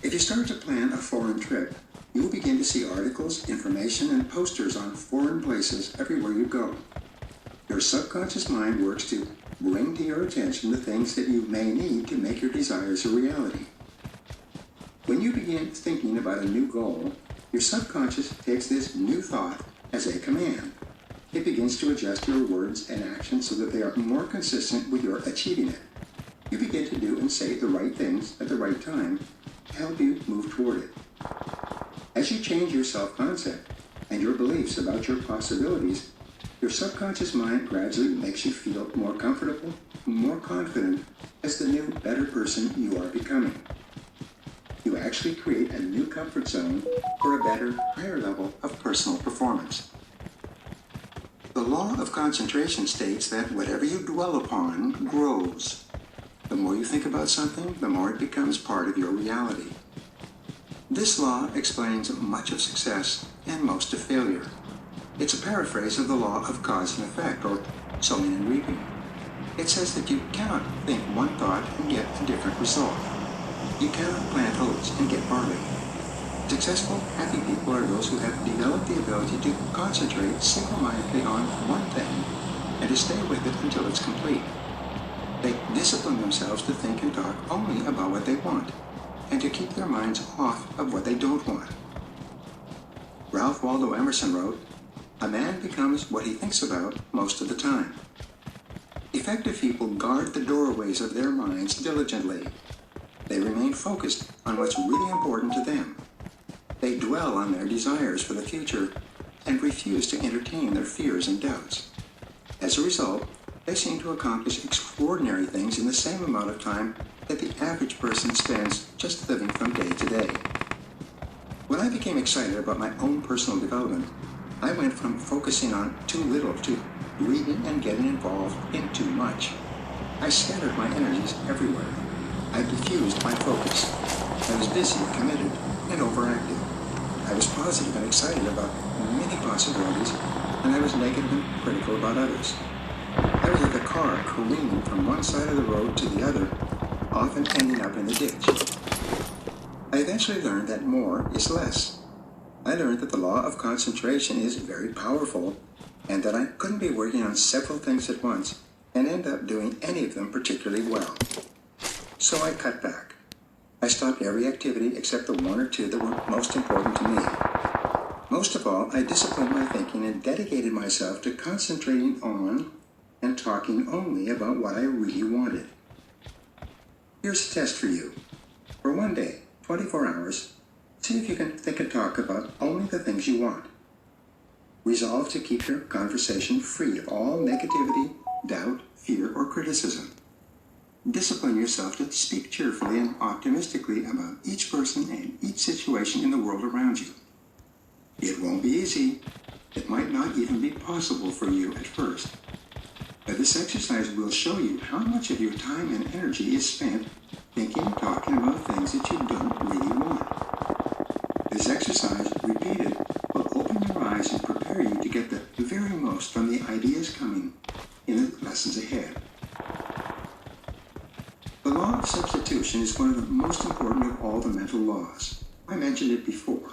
If you start to plan a foreign trip, you will begin to see articles, information, and posters on foreign places everywhere you go. Your subconscious mind works to bring to your attention the things that you may need to make your desires a reality. When you begin thinking about a new goal, your subconscious takes this new thought as a command. It begins to adjust your words and actions so that they are more consistent with your achieving it. You begin to do and say the right things at the right time to help you move toward it. As you change your self-concept and your beliefs about your possibilities, your subconscious mind gradually makes you feel more comfortable, more confident as the new, better person you are becoming. You actually create a new comfort zone for a better, higher level of personal performance. The law of concentration states that whatever you dwell upon grows. The more you think about something, the more it becomes part of your reality. This law explains much of success and most of failure. It's a paraphrase of the law of cause and effect, or sowing and reaping. It says that you cannot think one thought and get a different result. You cannot plant oats and get barley. Successful, happy people are those who have developed the ability to concentrate single-mindedly on one thing and to stay with it until it's complete. They discipline themselves to think and talk only about what they want, and to keep their minds off of what they don't want. Ralph Waldo Emerson wrote, "A man becomes what he thinks about most of the time." Effective people guard the doorways of their minds diligently. They remain focused on what's really important to them. They dwell on their desires for the future and refuse to entertain their fears and doubts. As a result, they seem to accomplish extraordinary things in the same amount of time that the average person spends just living from day to day. When I became excited about my own personal development, I went from focusing on too little to reading and getting involved in too much. I scattered my energies everywhere. I diffused my focus. I was busy, committed, and overactive. I was positive and excited about many possibilities, and I was negative and critical about others. I was like a car careening from one side of the road to the other, often ending up in the ditch. I eventually learned that more is less. I learned that the law of concentration is very powerful, and that I couldn't be working on several things at once and end up doing any of them particularly well. So I cut back. I stopped every activity except the one or two that were most important to me. Most of all, I disciplined my thinking and dedicated myself to concentrating on and talking only about what I really wanted. Here's a test for you. For one day, 24 hours, see if you can think and talk about only the things you want. Resolve to keep your conversation free of all negativity, doubt, fear, or criticism. Discipline yourself to speak cheerfully and optimistically about each person and each situation in the world around you. It won't be easy. It might not even be possible for you at first. But this exercise will show you how much of your time and energy is spent thinking and talking about things that you don't really want. This exercise, repeated, will open your eyes and prepare you to get the very most from the ideas coming in the lessons ahead. The law of substitution is one of the most important of all the mental laws. I mentioned it before.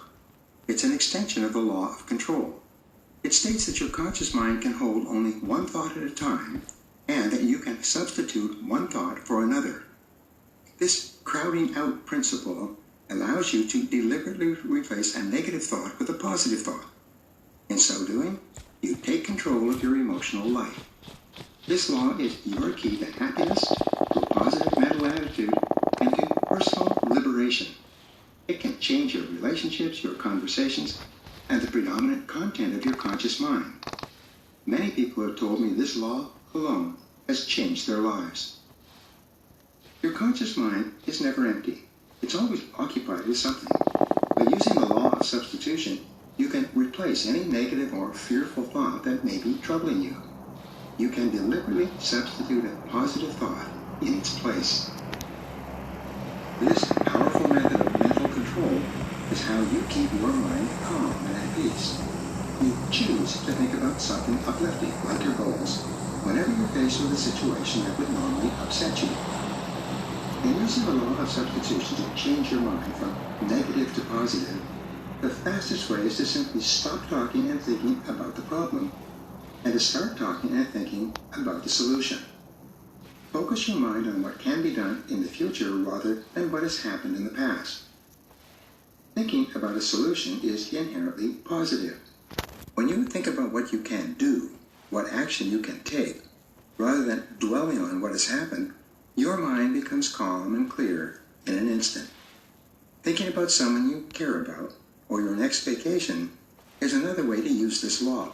It's an extension of the law of control. It states that your conscious mind can hold only one thought at a time, and that you can substitute one thought for another. This crowding out principle allows you to deliberately replace a negative thought with a positive thought. In so doing, you take control of your emotional life. This law is your key to happiness, to a positive mental attitude, and to personal liberation. It can change your relationships, your conversations, and the predominant content of your conscious mind. Many people have told me this law alone has changed their lives. Your conscious mind is never empty. It's always occupied with something. By using the law of substitution, you can replace any negative or fearful thought that may be troubling you. You can deliberately substitute a positive thought in its place. This powerful method of mental control is how you keep your mind calm and at peace. You choose to think about something uplifting, like your goals, whenever you're faced with a situation that would normally upset you. In using the law of substitution to change your mind from negative to positive, the fastest way is to simply stop talking and thinking about the problem, and to start talking and thinking about the solution. Focus your mind on what can be done in the future rather than what has happened in the past. Thinking about a solution is inherently positive. When you think about what you can do, what action you can take, rather than dwelling on what has happened, your mind becomes calm and clear in an instant. Thinking about someone you care about, or your next vacation, is another way to use this law.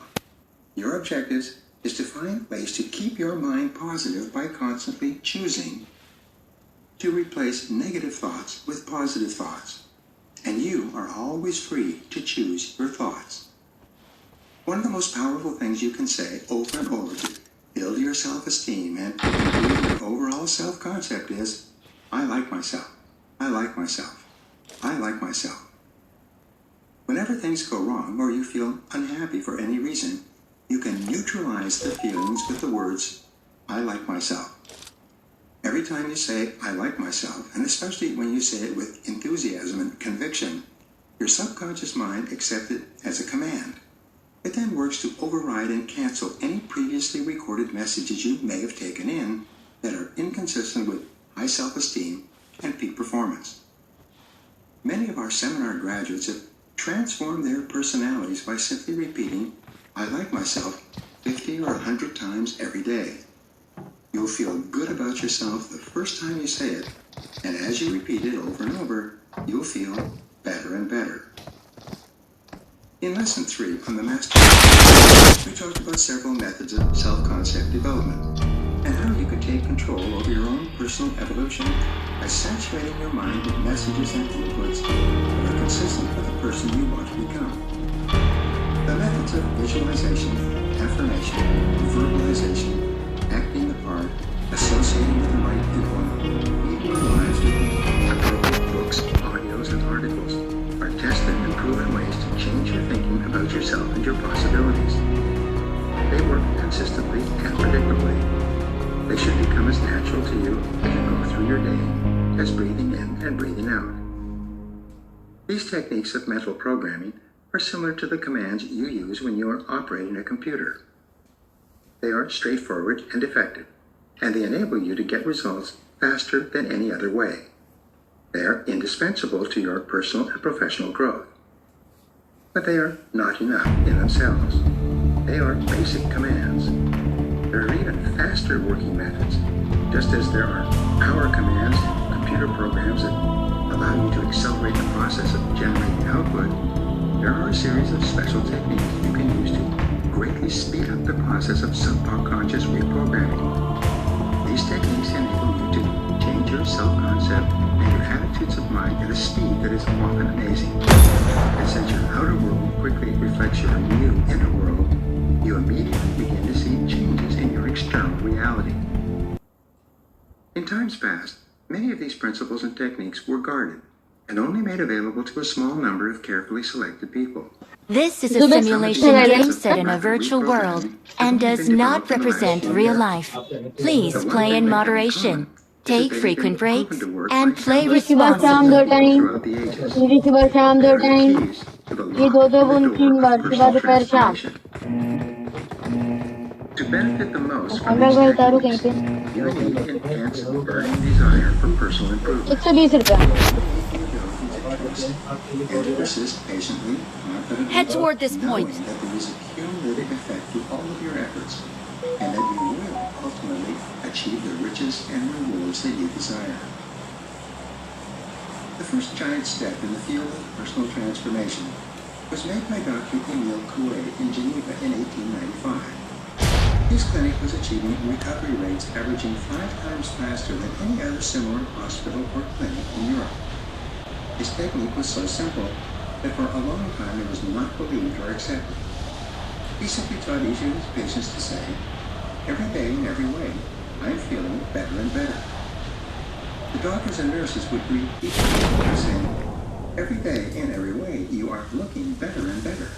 Your objective is to find ways to keep your mind positive by constantly choosing to replace negative thoughts with positive thoughts. And you are always free to choose your thoughts. One of the most powerful things you can say over and over to build your self-esteem and improve your overall self-concept is, I like myself. I like myself. I like myself. Whenever things go wrong or you feel unhappy for any reason, you can neutralize the feelings with the words, I like myself. Every time you say, I like myself, and especially when you say it with enthusiasm and conviction, your subconscious mind accepts it as a command. It then works to override and cancel any previously recorded messages you may have taken in that are inconsistent with high self-esteem and peak performance. Many of our seminar graduates have transformed their personalities by simply repeating, I like myself 50 or 100 times every day. You'll feel good about yourself the first time you say it, and as you repeat it over and over, you'll feel better and better. In Lesson 3 on the Master, we talked about several methods of self-concept development, and how now you can take control over your own personal evolution by saturating your mind with messages and inputs that are consistent with the person you want to become. The methods of visualization, affirmation, verbalization, acting the part, associating with the right people, leading your lives with appropriate books, audios, and articles are tested and proven ways to change your thinking about yourself and your possibilities. They work consistently and predictably. They should become as natural to you as you go through your day as breathing in and breathing out. These techniques of mental programming are similar to the commands you use when you are operating a computer. They are straightforward and effective, and they enable you to get results faster than any other way. They are indispensable to your personal and professional growth. But they are not enough in themselves. They are basic commands. There are even faster working methods, just as there are power commands and computer programs that allow you to accelerate the process of generating output. There are a series of special techniques you can use to greatly speed up the process of subconscious reprogramming. These techniques enable you to change your self-concept and your attitudes of mind at a speed that is often amazing. And since your outer world quickly reflects your new inner world, you immediately begin to see changes in your external reality. In times past, many of these principles and techniques were guarded and only made available to a small number of carefully selected people. This is a simulation game set in a virtual world and does not represent real life. Please play in moderation, take frequent breaks, and play responsibly. Throughout the ages, there are keys to the lock and the door of personal transformation. To benefit the most from these techniques, you need intense burning desire for personal improvement. And persist patiently, confidently, Head toward this knowing point. that there is a cumulative effect to all of your efforts, and that you will ultimately achieve the riches and rewards that you desire. The first giant step in the field of personal transformation was made by Dr. Emile Coué in Geneva in 1895. His clinic was achieving recovery rates averaging 5 times faster than any other similar hospital or clinic in Europe. His technique was so simple that for a long time it was not believed or accepted. He simply taught each of his patients to say, "Every day in every way, I'm feeling better and better." The doctors and nurses would greet each patient by saying, "Every day in every way, you are looking better and better."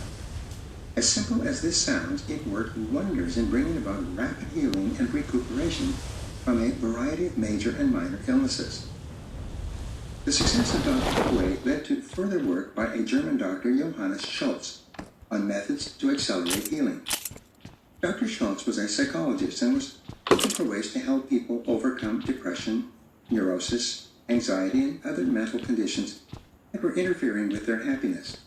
As simple as this sounds, it worked wonders in bringing about rapid healing and recuperation from a variety of major and minor illnesses. The success of Dr. Coué led to further work by a German doctor, Johannes Schultz, on methods to accelerate healing. Dr. Schultz was a psychologist and was looking for ways to help people overcome depression, neurosis, anxiety, and other mental conditions that were interfering with their happiness.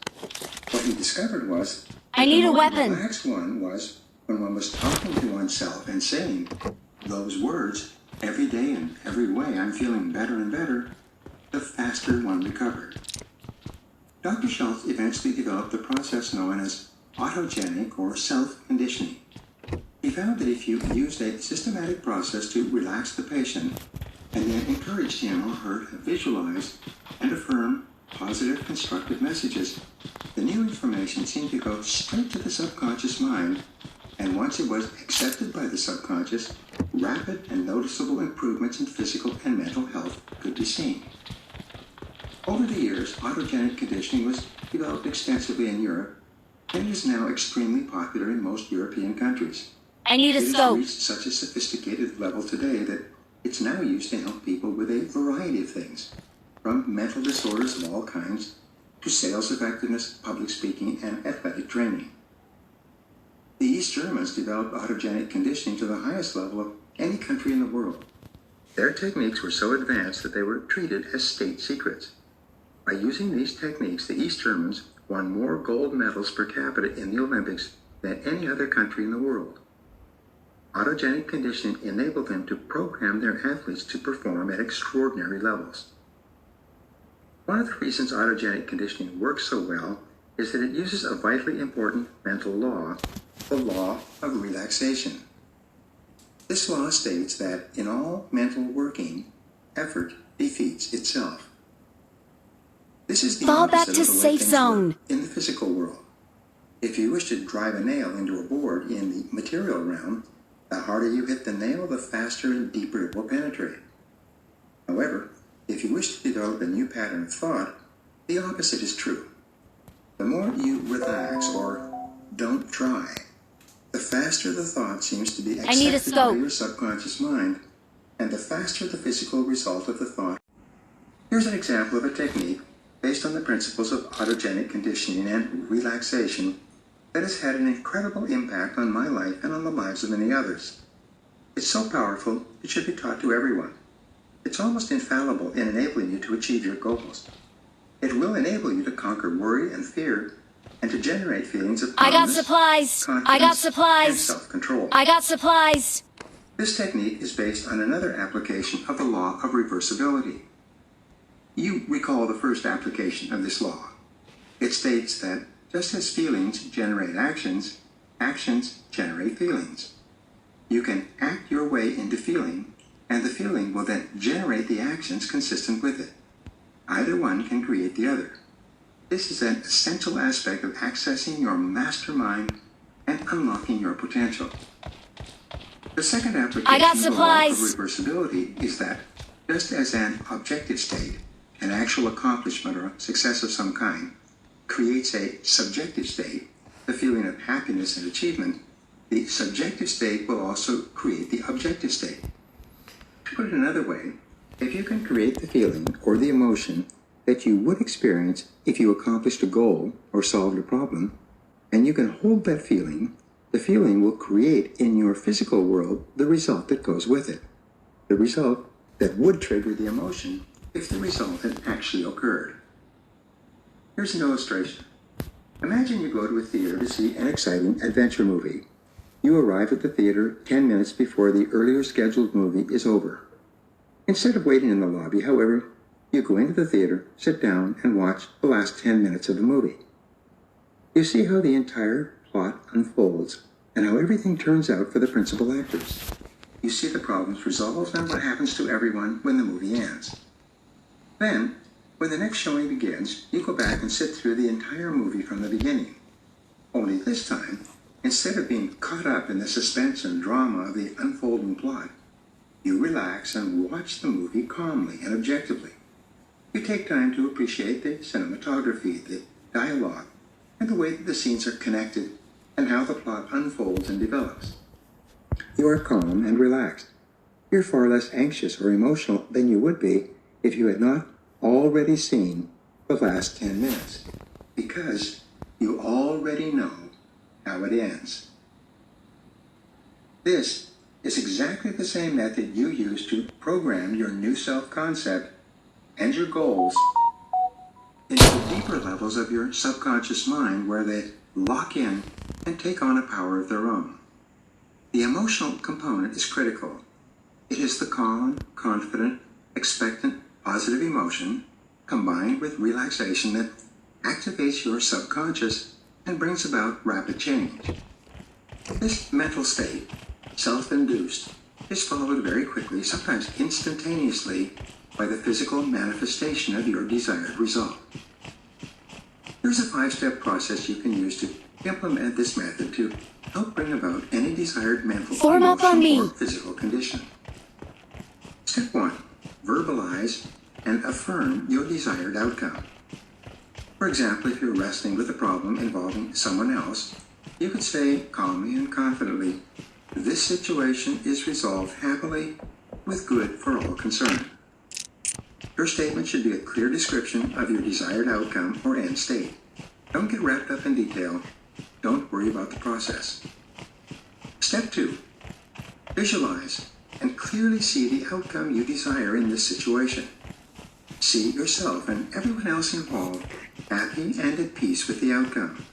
What he discovered was I need a the weapon. relaxed one was when one was talking to oneself and saying those words, "Every day and every way I'm feeling better and better," the faster one recovered. Dr. Schultz eventually developed the process known as autogenic or self-conditioning. He found that if you used a systematic process to relax the patient and then encouraged him or her to visualize and affirm positive, constructive messages, the new information seemed to go straight to the subconscious mind, and once it was accepted by the subconscious, rapid and noticeable improvements in physical and mental health could be seen. Over the years, autogenic conditioning was developed extensively in Europe, and it is now extremely popular in most European countries. I need a It has scope. reached such a sophisticated level today that it's now used to help people with a variety of things, from mental disorders of all kinds to sales effectiveness, public speaking, and athletic training. The East Germans developed autogenic conditioning to the highest level of any country in the world. Their techniques were so advanced that they were treated as state secrets. By using these techniques, the East Germans won more gold medals per capita in the Olympics than any other country in the world. Autogenic conditioning enabled them to program their athletes to perform at extraordinary levels. One of the reasons autogenic conditioning works so well is that it uses a vitally important mental law, the law of relaxation. This law states that in all mental working, effort defeats itself. This is the Fall back opposite to of the way safe things zone. work in the physical world. If you wish to drive a nail into a board in the material realm, the harder you hit the nail, the faster and deeper it will penetrate. However, if you wish to develop a new pattern of thought, the opposite is true. The more you relax or don't try, the faster the thought seems to be I need a accepted by scope. your subconscious mind, and the faster the physical result of the thought. Here's an example of a technique based on the principles of autogenic conditioning and relaxation that has had an incredible impact on my life and on the lives of many others. It's so powerful, it should be taught to everyone. It's almost infallible in enabling you to achieve your goals. It will enable you to conquer worry and fear and to generate feelings of I got calmness, supplies. I got confidence, and supplies. self-control. I got supplies. This technique is based on another application of the law of reversibility. You recall the first application of this law. It states that just as feelings generate actions, actions generate feelings. You can act your way into feeling, and the feeling will then generate the actions consistent with it. Either one can create the other. This is an essential aspect of accessing your mastermind and unlocking your potential. The second application of the law of reversibility is that just as an objective state, an actual accomplishment or success of some kind, creates a subjective state, the feeling of happiness and achievement, the subjective state will also create the objective state. To put it another way, if you can create the feeling or the emotion that you would experience if you accomplished a goal or solved a problem, and you can hold that feeling, the feeling will create in your physical world the result that goes with it, the result that would trigger the emotion if the result had actually occurred. Here's an illustration. Imagine you go to a theater to see an exciting adventure movie. You arrive at the theater 10 minutes before the earlier scheduled movie is over. Instead of waiting in the lobby, however, you go into the theater, sit down, and watch the last 10 minutes of the movie. You see how the entire plot unfolds and how everything turns out for the principal actors. You see the problems resolved and what happens to everyone when the movie ends. Then, when the next showing begins, you go back and sit through the entire movie from the beginning. Only this time, instead of being caught up in the suspense and drama of the unfolding plot, you relax and watch the movie calmly and objectively. You take time to appreciate the cinematography, the dialogue, and the way that the scenes are connected and how the plot unfolds and develops. You are calm and relaxed. You're far less anxious or emotional than you would be if you had not already seen the last 10 minutes, because you already know how it ends. This is exactly the same method you use to program your new self-concept and your goals into the deeper levels of your subconscious mind, where they lock in and take on a power of their own. The emotional component is critical. It is the calm, confident, expectant, positive emotion combined with relaxation that activates your subconscious and brings about rapid change. This mental state, self-induced, is followed very quickly, sometimes instantaneously, by the physical manifestation of your desired result. There's a 5-step process you can use to implement this method to help bring about any desired mental, emotional, or physical condition. Step 1. Verbalize and affirm your desired outcome. For example, if you're wrestling with a problem involving someone else, you could say calmly and confidently, "This situation is resolved happily with good for all concerned." Your statement should be a clear description of your desired outcome or end state. Don't get wrapped up in detail. Don't worry about the process. Step 2. Visualize and clearly see the outcome you desire in this situation. See yourself and everyone else involved happy and at peace with the outcome.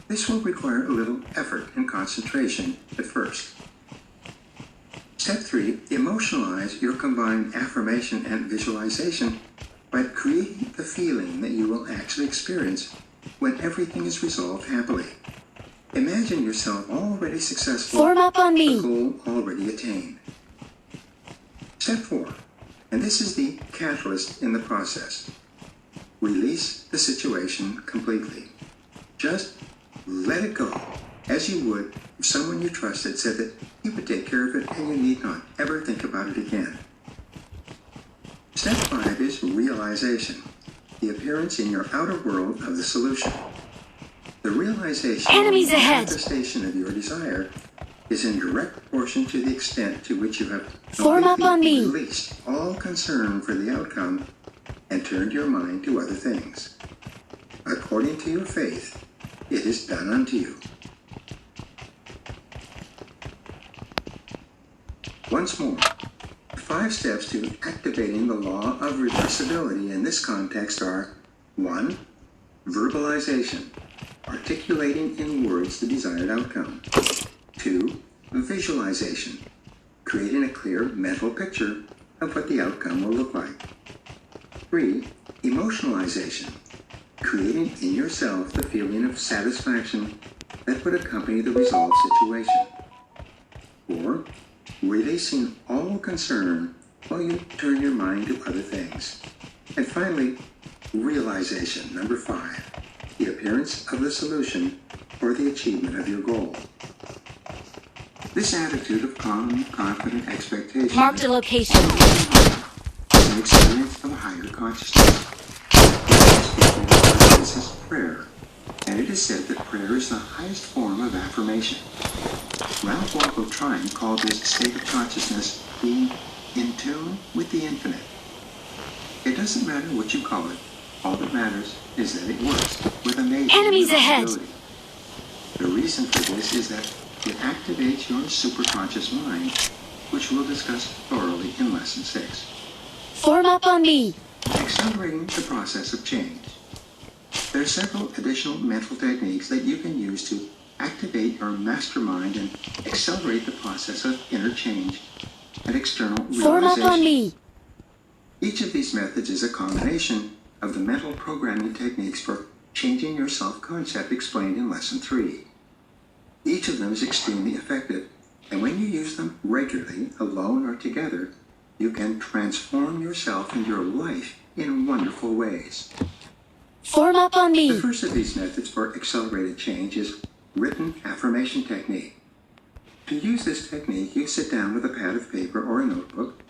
This will require a little effort and concentration at first. Step 3. Emotionalize your combined affirmation and visualization by creating the feeling that you will actually experience when everything is resolved happily. Imagine yourself already successful. Form up on me. A goal already attained. Step 4, and this is the catalyst in the process. Release the situation completely. Just let it go, as you would if someone you trusted said that he would take care of it and you need not ever think about it again. Step 5 is realization, the appearance in your outer world of the solution. The realization Enemies or ahead. manifestation of your desire is in direct proportion to the extent to which you have Form up on me. released all concern for the outcome and turned your mind to other things. According to your faith, it is done unto you. Once more, 5 steps to activating the law of reversibility in this context are: 1. Verbalization, articulating in words the desired outcome. 2. Visualization, creating a clear mental picture of what the outcome will look like. 3. Emotionalization, creating in yourself the feeling of satisfaction that would accompany the resolved situation. 4. Releasing all concern while you turn your mind to other things. And finally, realization, number 5, the appearance of the solution for the achievement of your goal. This attitude of calm, confident expectation Marked a location. is an experience of higher consciousness. This is prayer, and it is said that prayer is the highest form of affirmation. Ralph Waldo Trine called this state of consciousness being in tune with the infinite. It doesn't matter what you call it. All that matters is that it works with amazing Enemies ahead. reliability. The reason for this is that it activates your superconscious mind, which we'll discuss thoroughly in Lesson 6. Form up on me. Accelerating the process of change. There are several additional mental techniques that you can use to activate your mastermind and accelerate the process of inner change and external Form up on realization. me. Each of these methods is a combination of the mental programming techniques for changing your self-concept explained in Lesson 3. Each of them is extremely effective, and when you use them regularly, alone or together, you can transform yourself and your life in wonderful ways. Form up on The me. first of these methods for accelerated change is written affirmation technique. To use this technique, you sit down with a pad of paper or a notebook,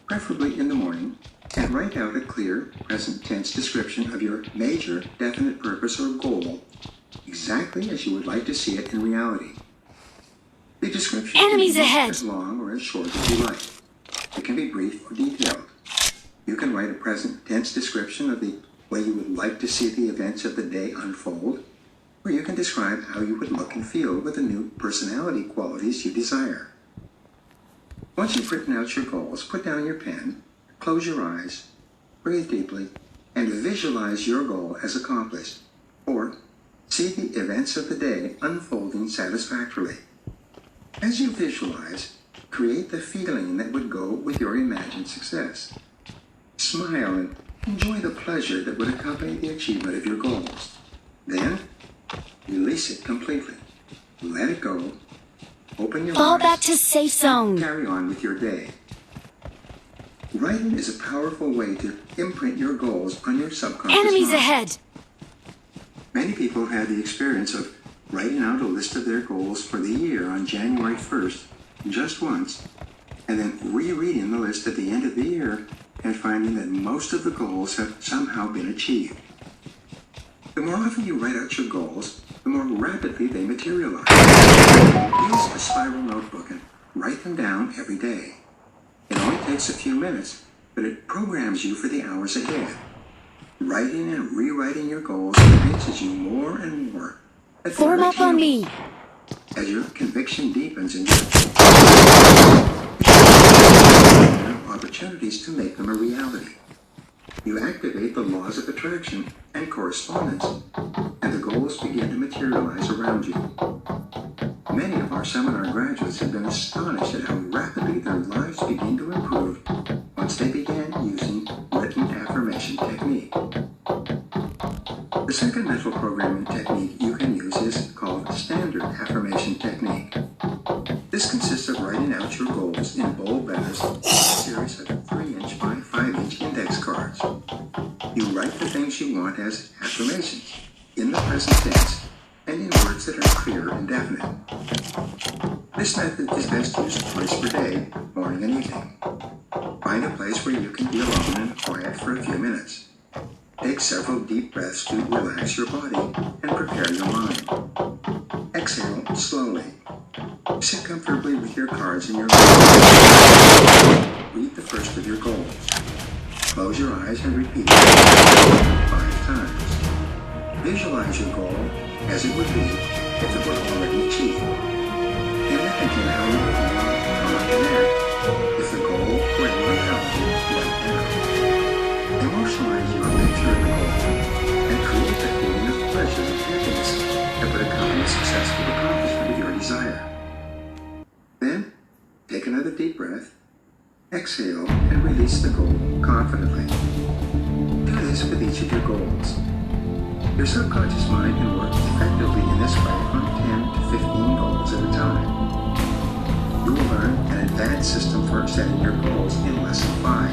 preferably in the morning, and write out a clear, present tense description of your major, definite purpose or goal, exactly as you would like to see it in reality. The description Enemies can be ahead. as long or as short as you like. It can be brief or detailed. You can write a present tense description of the way you would like to see the events of the day unfold, or you can describe how you would look and feel with the new personality qualities you desire. Once you've written out your goals, put down your pen, close your eyes, breathe deeply, and visualize your goal as accomplished, or see the events of the day unfolding satisfactorily. As you visualize, create the feeling that would go with your imagined success. Smile and enjoy the pleasure that would accompany the achievement of your goals. Then, release it completely. Let it go. Open your Fall eyes. back to safe zone. Carry on with your day. Writing is a powerful way to imprint your goals on your subconscious Enemies mind. ahead. Many people have had the experience of writing out a list of their goals for the year on January 1st just once, and then rereading the list at the end of the year and finding that most of the goals have somehow been achieved. The more often you write out your goals, the more rapidly they materialize. Use a spiral notebook and write them down every day. It only takes a few minutes, but it programs you for the hours ahead. Writing and rewriting your goals convinces you more and more that they Form are up on me. achievable. As your conviction deepens and your opportunities to make them a reality. You activate the laws of attraction and correspondence, and the goals begin to materialize around you. Many of our seminar graduates have been astonished at how rapidly their lives begin to improve once they began using written affirmation technique. The second mental programming technique you can use is called standard This consists of writing out your goals in bold letters on a series of 3-inch by 5-inch index cards. You write the things you want as affirmations, in the present tense, and in words that are clear and definite. This method is best used twice per day, morning and evening. Find a place where you can be alone and quiet for a few minutes. Take several deep breaths to relax your body and prepare your mind. Exhale slowly. Sit comfortably with your cards in your hand. Read the first of your goals. Close your eyes and repeat 5 times. Visualize your goal as it would be if it were already achieved. Imagine how you would feel on there if the goal were in reality right now. Emotionalize your picture of the goal and create a feeling of pleasure and happiness that would accompany the successful accomplishment of your desire. Then, take another deep breath, exhale, and release the goal confidently. Do this with each of your goals. Your subconscious mind can work effectively in this way on 10 to 15 goals at a time. You will learn an advanced system for setting your goals in Lesson 5,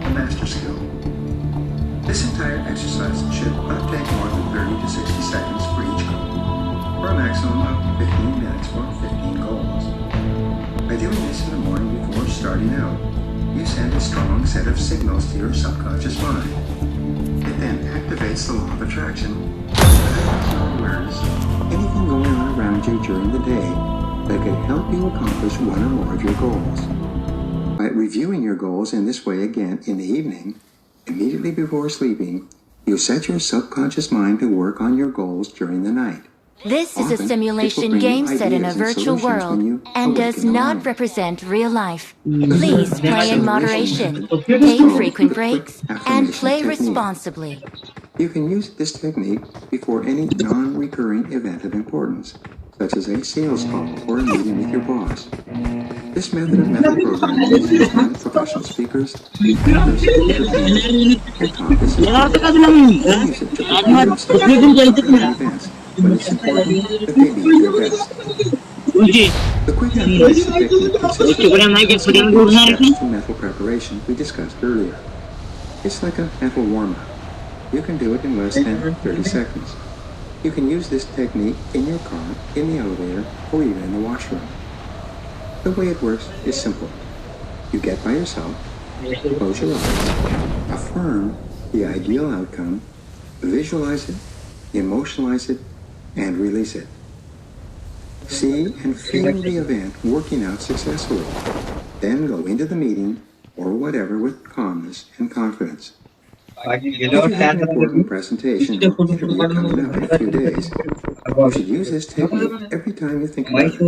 a master skill. This entire exercise should not take more than 30 to 60 seconds for each goal, or a maximum of 15 minutes for 15 goals. By doing this in the morning before starting out, you send a strong set of signals to your subconscious mind. It then activates the law of attraction, awareness of anything going on around you during the day that could help you accomplish one or more of your goals. By reviewing your goals in this way again in the evening, immediately before sleeping, you set your subconscious mind to work on your goals during the night. This is a simulation game set in a virtual world and does not represent real life. Please play in moderation, take frequent breaks, and play responsibly. You can use this technique before any non-recurring event of importance, such as a sales call or a meeting with your boss. This method of mental programming is used by professional speakers, authors, entertainers, and talk business people. They use it to prepare themselves for events, but it's important that they be their best. The quick affirmation technique consists of the steps to mental preparation we discussed earlier. It's like a mental warm-up. You can do it in less than 30 seconds. You can use this technique in your car, in the elevator, or even in the washroom. The way it works is simple. You get by yourself, close your eyes, affirm the ideal outcome, visualize it, emotionalize it, and release it. See and feel the event working out successfully. Then go into the meeting or whatever with calmness and confidence. If you have an important presentation or interview coming up in a few days, you should use this technique every time you think about it.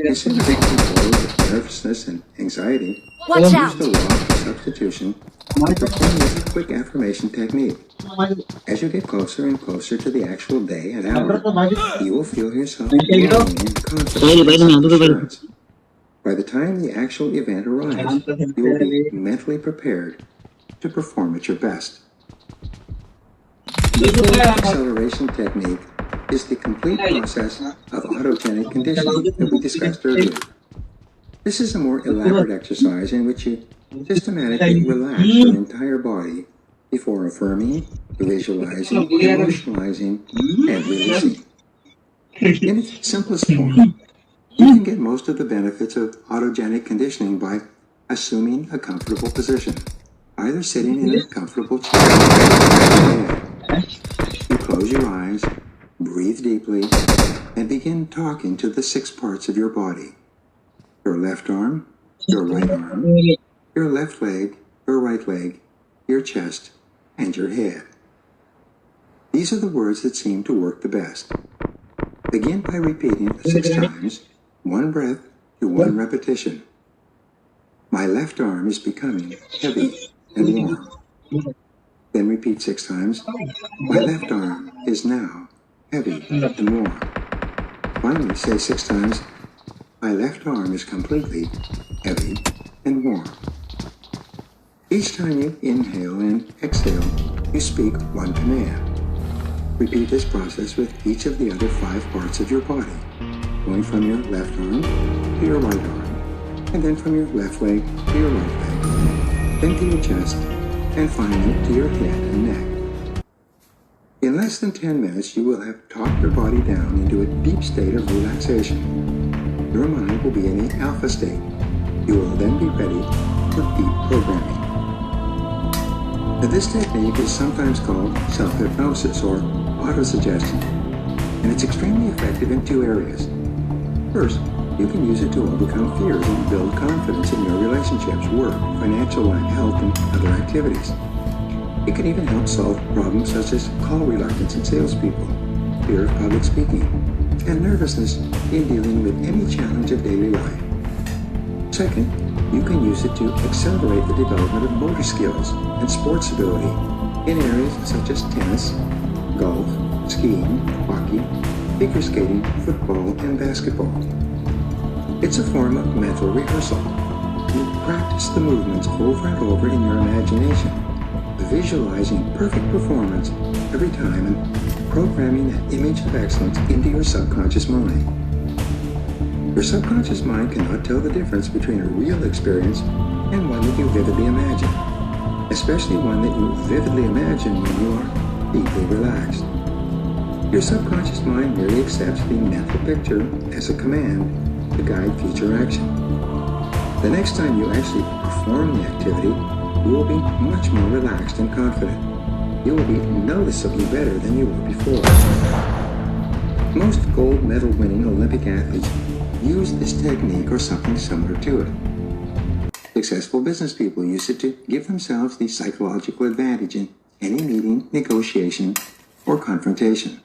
Instead of taking forward with nervousness and anxiety, use the law of substitution to perform this quick affirmation technique. As you get closer and closer to the actual day and hour, you will feel yourself growing in confidence and assurance. By the time the actual event arrives, you will be mentally prepared to perform at your best. The full acceleration technique is the complete process of autogenic conditioning that we discussed earlier. This is a more elaborate exercise in which you systematically relax your entire body before affirming, visualizing, emotionalizing, and releasing. In its simplest form, you can get most of the benefits of autogenic conditioning by assuming a comfortable position, either sitting in a comfortable chair or bed. You close your eyes, breathe deeply, and begin talking to the 6 parts of your body: your left arm, your right arm, your left leg, your right leg, your chest, and your head. These are the words that seem to work the best. Begin by repeating 6 times, 1 breath to 1 repetition. My left arm is becoming heavy and warm. Then repeat 6 times. My left arm is now heavy and warm. Finally say 6 times. My left arm is completely heavy and warm. Each time you inhale and exhale, you speak 1 command. Repeat this process with each of the other 5 parts of your body, going from your left arm to your right arm, and then from your left leg to your right leg, then to your chest, and finally to your head and neck. In less than 10 minutes, you will have talked your body down into a deep state of relaxation. Your mind will be in the alpha state. You will then be ready for deep programming. Now, this technique is sometimes called self-hypnosis or autosuggestion, and it's extremely effective in two areas. First, you can use it to overcome fears and build confidence in your relationships, work, financial life, health, and other activities. It can even help solve problems such as call reluctance in salespeople, fear of public speaking, and nervousness in dealing with any challenge of daily life. Second, you can use it to accelerate the development of motor skills and sports ability in areas such as tennis, golf, skiing, hockey, figure skating, football, and basketball. It's a form of mental rehearsal. You practice the movements over and over in your imagination, visualizing perfect performance every time and programming that image of excellence into your subconscious mind. Your subconscious mind cannot tell the difference between a real experience and one that you vividly imagine, especially one that you vividly imagine when you are deeply relaxed. Your subconscious mind merely accepts the mental picture as a command to guide future action. The next time you actually perform the activity, you will be much more relaxed and confident. You will be noticeably better than you were before. Most gold medal winning Olympic athletes use this technique or something similar to it. Successful business people use it to give themselves the psychological advantage in any meeting, negotiation, or confrontation.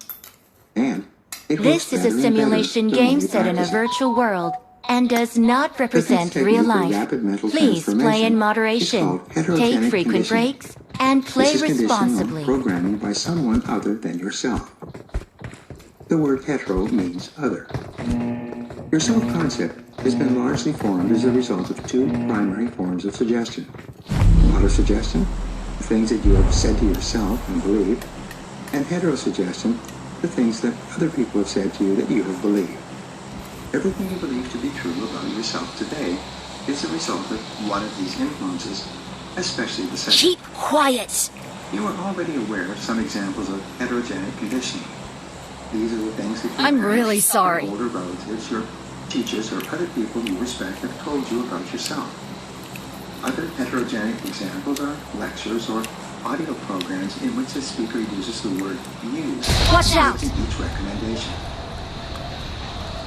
And it This is a simulation game set in a virtual world and does not represent real life. Please play in moderation, take frequent breaks, and play responsibly. Programming by someone other than yourself. The word hetero means other. Your self-concept has been largely formed as a result of two primary forms of suggestion. Autosuggestion, the things that you have said to yourself and believed, and heterosuggestion, the things that other people have said to you that you have believed. Everything you believe to be true about yourself today is a result of one of these influences, especially the second. Keep quiet! You are already aware of some examples of heterogenic conditioning. These are the things that your I'm parents, really sorry. your older relatives, your teachers, or other people you respect have told you about yourself. Other heterogenic examples are lectures or audio programs in which the speaker uses the word "you" Watch out! in each recommendation.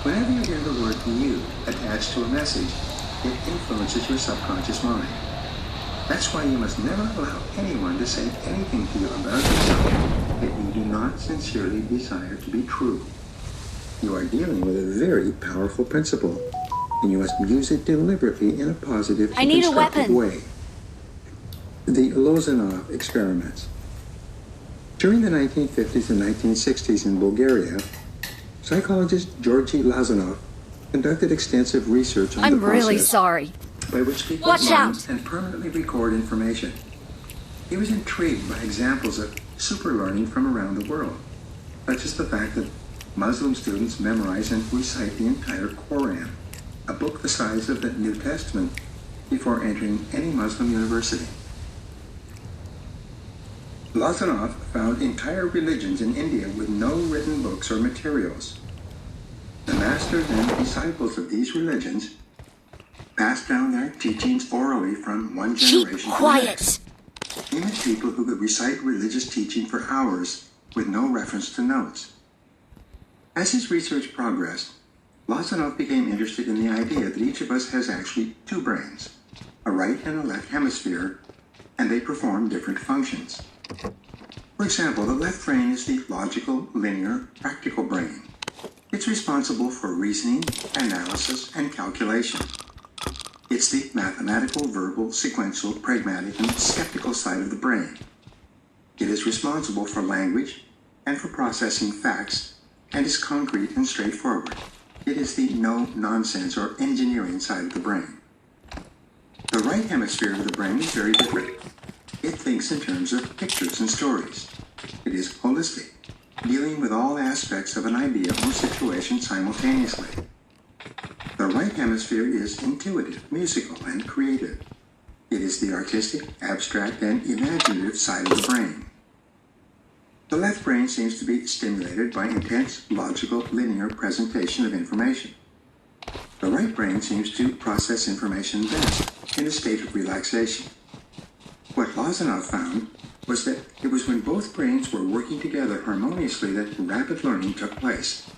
Whenever you hear the word "you" attached to a message, it influences your subconscious mind. That's why you must never allow anyone to say anything to you about yourself that you do not sincerely desire to be true. You are dealing with a very powerful principle, and you must use it deliberately in a positive I and need a constructive weapon. way. The Lozanov experiments. During the 1950s and 1960s in Bulgaria, psychologist Georgy Lazanov conducted extensive research on I'm the process really sorry. by which people Watch learn out. and permanently record information. He was intrigued by examples of super learning from around the world, such as the fact that Muslim students memorize and recite the entire Quran, a book the size of the New Testament, before entering any Muslim university. Lazarov found entire religions in India with no written books or materials. The masters and disciples of these religions passed down their teachings orally from one generation Keep to the quiet! next. Image people who could recite religious teaching for hours with no reference to notes. As his research progressed, Lazarov became interested in the idea that each of us has actually two brains, a right and a left hemisphere, and they perform different functions. For example, the left brain is the logical, linear, practical brain. It's responsible for reasoning, analysis, and calculation. It's the mathematical, verbal, sequential, pragmatic, and skeptical side of the brain. It is responsible for language and for processing facts, and is concrete and straightforward. It is the no-nonsense or engineering side of the brain. The right hemisphere of the brain is very different. It thinks in terms of pictures and stories. It is holistic, dealing with all aspects of an idea or situation simultaneously. The right hemisphere is intuitive, musical, and creative. It is the artistic, abstract, and imaginative side of the brain. The left brain seems to be stimulated by intense, logical, linear presentation of information. The right brain seems to process information best in a state of relaxation. What Lozanoff found was that it was when both brains were working together harmoniously that rapid learning took place.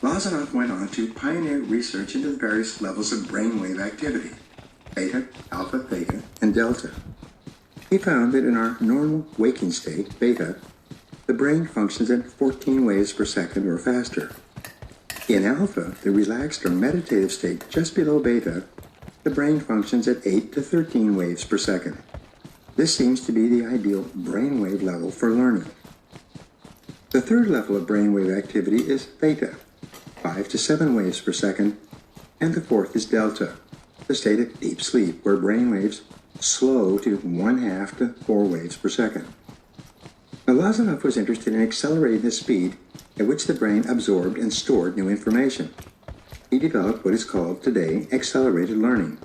Lozanoff went on to pioneer research into the various levels of brainwave activity, beta, alpha, theta, and delta. He found that in our normal waking state, beta, the brain functions at 14 waves per second or faster. In alpha, the relaxed or meditative state just below beta, the brain functions at 8 to 13 waves per second. This seems to be the ideal brainwave level for learning. The third level of brainwave activity is theta, 5 to 7 waves per second, and the fourth is delta, the state of deep sleep, where brainwaves slow to 1/2 to 4 waves per second. Now, Lozanoff was interested in accelerating the speed at which the brain absorbed and stored new information. He developed what is called today accelerated learning,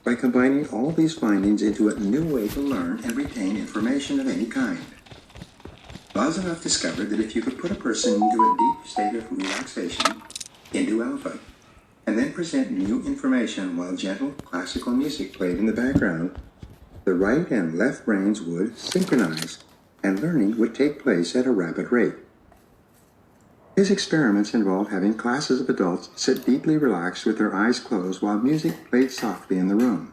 by combining all these findings into a new way to learn and retain information of any kind. Lozanoff discovered that if you could put a person into a deep state of relaxation, into alpha, and then present new information while gentle classical music played in the background, the right and left brains would synchronize, and learning would take place at a rapid rate. His experiments involved having classes of adults sit deeply relaxed with their eyes closed while music played softly in the room.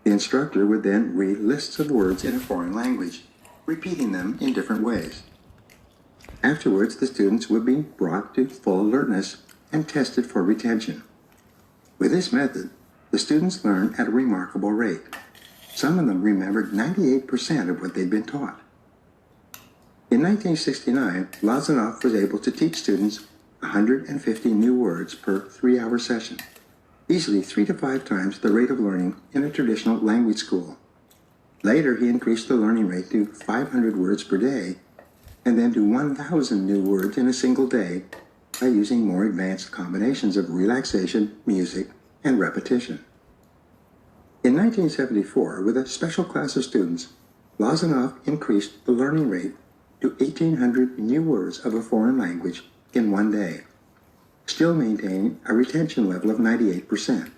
The instructor would then read lists of words in a foreign language, repeating them in different ways. Afterwards, the students would be brought to full alertness and tested for retention. With this method, the students learned at a remarkable rate. Some of them remembered 98% of what they'd been taught. In 1969, Lozanoff was able to teach students 150 new words per 3-hour session, easily 3 to 5 times the rate of learning in a traditional language school. Later, he increased the learning rate to 500 words per day, and then to 1,000 new words in a single day by using more advanced combinations of relaxation, music, and repetition. In 1974, with a special class of students, Lozanoff increased the learning rate to 1,800 new words of a foreign language in one day, still maintaining a retention level of 98%.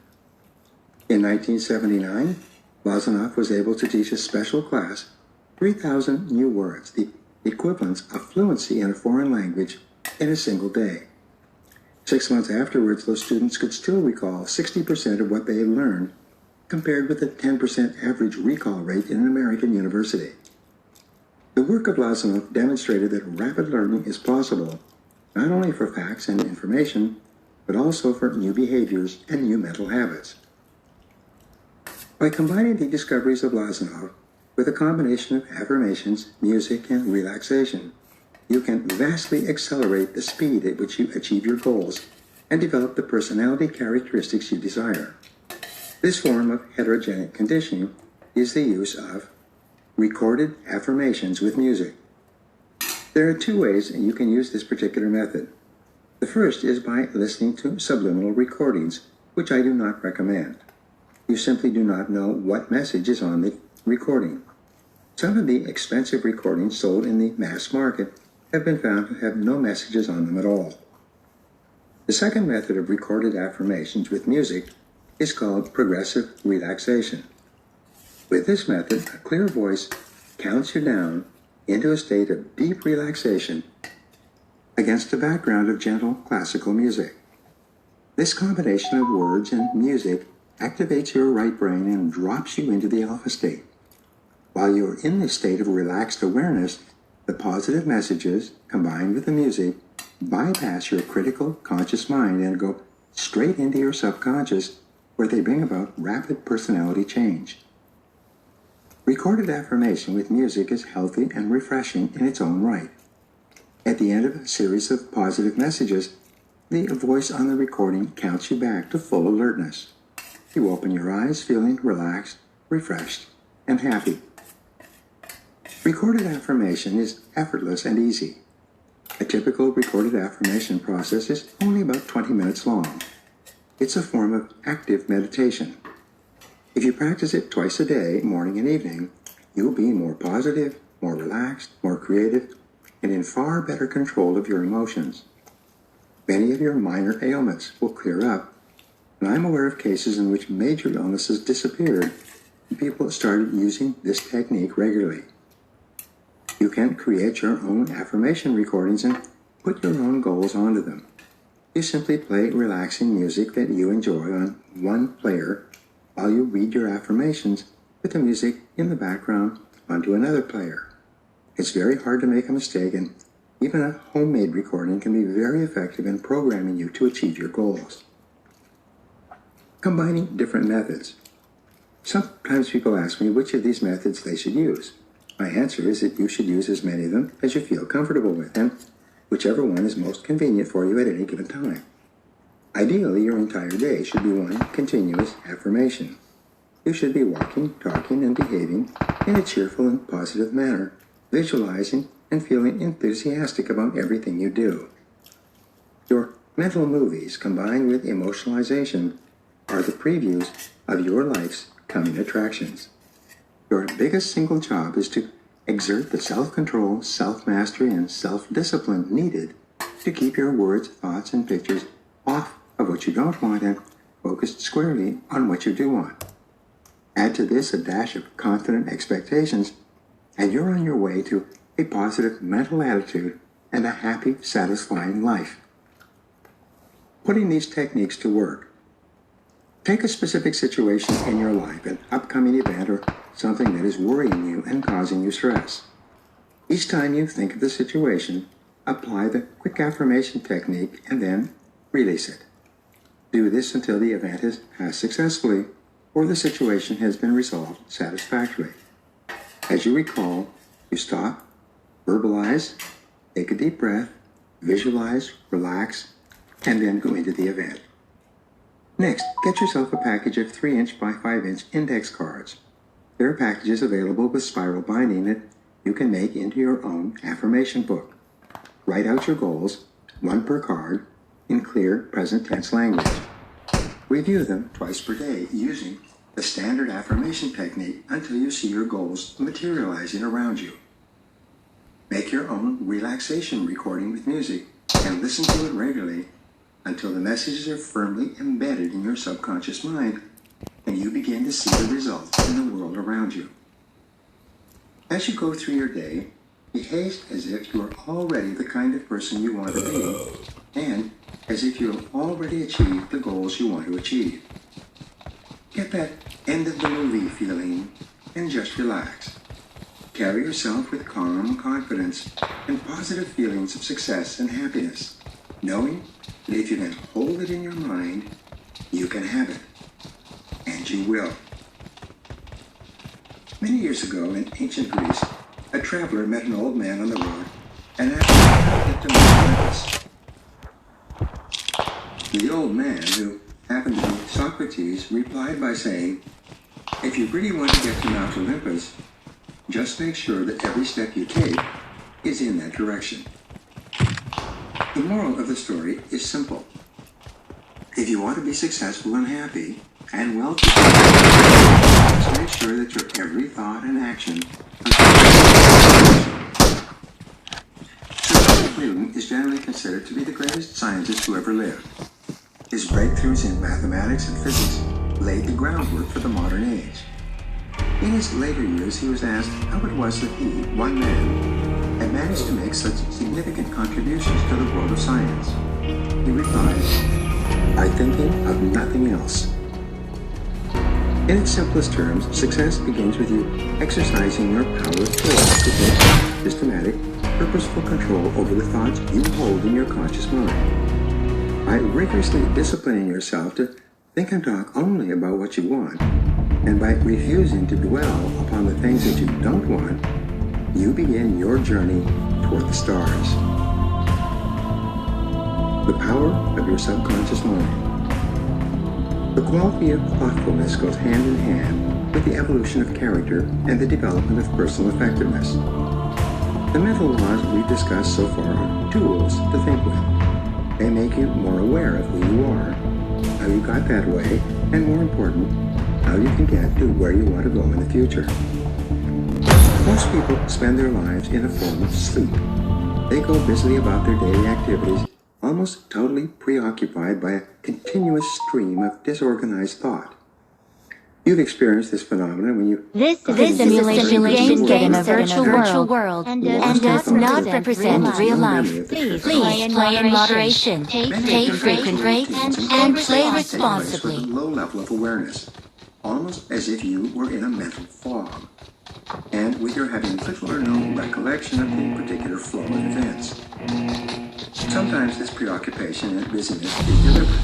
In 1979, Lozanoff was able to teach a special class 3,000 new words, the equivalence of fluency in a foreign language, in a single day. 6 months afterwards, those students could still recall 60% of what they had learned, compared with a 10% average recall rate in an American university. The work of Lozanoff demonstrated that rapid learning is possible, not only for facts and information, but also for new behaviors and new mental habits. By combining the discoveries of Lozanoff with a combination of affirmations, music, and relaxation, you can vastly accelerate the speed at which you achieve your goals and develop the personality characteristics you desire. This form of heterogenic conditioning is the use of recorded affirmations with music. There are 2 ways you can use this particular method. The first is by listening to subliminal recordings, which I do not recommend. You simply do not know what message is on the recording. Some of the expensive recordings sold in the mass market have been found to have no messages on them at all. The second method of recorded affirmations with music is called progressive relaxation. With this method, a clear voice counts you down into a state of deep relaxation against a background of gentle classical music. This combination of words and music activates your right brain and drops you into the alpha state. While you are in this state of relaxed awareness, the positive messages, combined with the music, bypass your critical, conscious mind and go straight into your subconscious, where they bring about rapid personality change. Recorded affirmation with music is healthy and refreshing in its own right. At the end of a series of positive messages, the voice on the recording counts you back to full alertness. You open your eyes feeling relaxed, refreshed, and happy. Recorded affirmation is effortless and easy. A typical recorded affirmation process is only about 20 minutes long. It's a form of active meditation. If you practice it twice a day, morning and evening, you'll be more positive, more relaxed, more creative, and in far better control of your emotions. Many of your minor ailments will clear up, and I'm aware of cases in which major illnesses disappeared and people started using this technique regularly. You can create your own affirmation recordings and put your own goals onto them. You simply play relaxing music that you enjoy on one player while you read your affirmations with the music in the background onto another player. It's very hard to make a mistake, and even a homemade recording can be very effective in programming you to achieve your goals. Combining different methods. Sometimes people ask me which of these methods they should use. My answer is that you should use as many of them as you feel comfortable with, and whichever one is most convenient for you at any given time. Ideally, your entire day should be one continuous affirmation. You should be walking, talking, and behaving in a cheerful and positive manner, visualizing and feeling enthusiastic about everything you do. Your mental movies combined with emotionalization are the previews of your life's coming attractions. Your biggest single job is to exert the self-control, self-mastery, and self-discipline needed to keep your words, thoughts, and pictures off of what you don't want and focused squarely on what you do want. Add to this a dash of confident expectations, and you're on your way to a positive mental attitude and a happy, satisfying life. Putting these techniques to work. Take a specific situation in your life, an upcoming event, or something that is worrying you and causing you stress. Each time you think of the situation, apply the quick affirmation technique and then release it. Do this until the event has passed successfully or the situation has been resolved satisfactorily. As you recall, you stop, verbalize, take a deep breath, visualize, relax, and then go into the event. Next, get yourself a package of 3-inch by 5-inch index cards. There are packages available with spiral binding that you can make into your own affirmation book. Write out your goals, one per card, in clear present tense language. Review them twice per day using the standard affirmation technique until you see your goals materializing around you. Make your own relaxation recording with music and listen to it regularly until the messages are firmly embedded in your subconscious mind and you begin to see the results in the world around you. As you go through your day, behave as if you are already the kind of person you want to be and as if you have already achieved the goals you want to achieve. Get that end of the movie feeling and just relax. Carry yourself with calm confidence and positive feelings of success and happiness, knowing that if you can hold it in your mind, you can have it. And you will. Many years ago in ancient Greece, a traveler met an old man on the road and asked him how to get to Mount Olympus. The old man, who happened to be Socrates, replied by saying, "If you really want to get to Mount Olympus, just make sure that every step you take is in that direction." The moral of the story is simple. If you want to be successful and happy and wealthy, just make sure that your every thought and action Sir Isaac Newton is generally considered to be the greatest scientist who ever lived. His breakthroughs in mathematics and physics laid the groundwork for the modern age. In his later years, he was asked how it was that he, one man, had managed to make such significant contributions to the world of science. He replied, "By thinking of nothing else." In its simplest terms, success begins with you exercising your power of choice to take systematic, purposeful control over the thoughts you hold in your conscious mind. By rigorously disciplining yourself to think and talk only about what you want, and by refusing to dwell upon the things that you don't want, you begin your journey toward the stars. The power of your subconscious mind. The quality of thoughtfulness goes hand in hand with the evolution of character and the development of personal effectiveness. The mental laws we've discussed so far are tools to think with. They make you more aware of who you are, how you got that way, and more important, how you can get to where you want to go in the future. Most people spend their lives in a form of sleep. They go busily about their daily activities, almost totally preoccupied by a continuous stream of disorganized thought. You've experienced this phenomenon when you... This is a simulation game set in a virtual world and does not represent real life. Please play in moderation, take frequent breaks, and play responsibly. A low level of awareness, almost as if you were in a mental fog, and with your having little or no recollection of the particular flow of events. Sometimes this preoccupation and busyness is deliberate.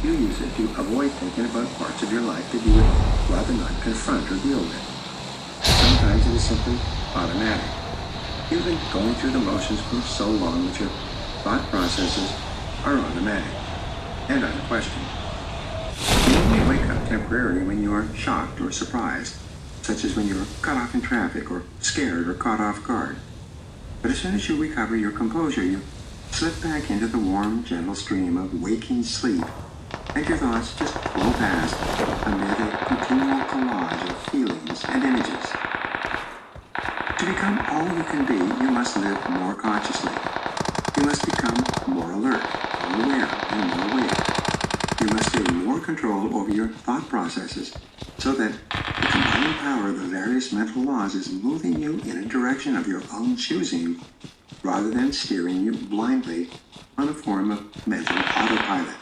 You use it to avoid thinking about parts of your life that you would rather not confront or deal with. Sometimes it is simply automatic. You've been going through the motions for so long that your thought processes are automatic and unquestioned. You only wake up temporarily when you are shocked or surprised, such as when you are cut off in traffic or scared or caught off guard. But as soon as you recover your composure, you slip back into the warm, gentle stream of waking sleep, and your thoughts just flow past amid a continual collage of feelings and images. To become all you can be, you must live more consciously. You must become more alert, more aware, and more awake. You must take more control over your thought processes so that the combining power of the various mental laws is moving you in a direction of your own choosing rather than steering you blindly on a form of mental autopilot.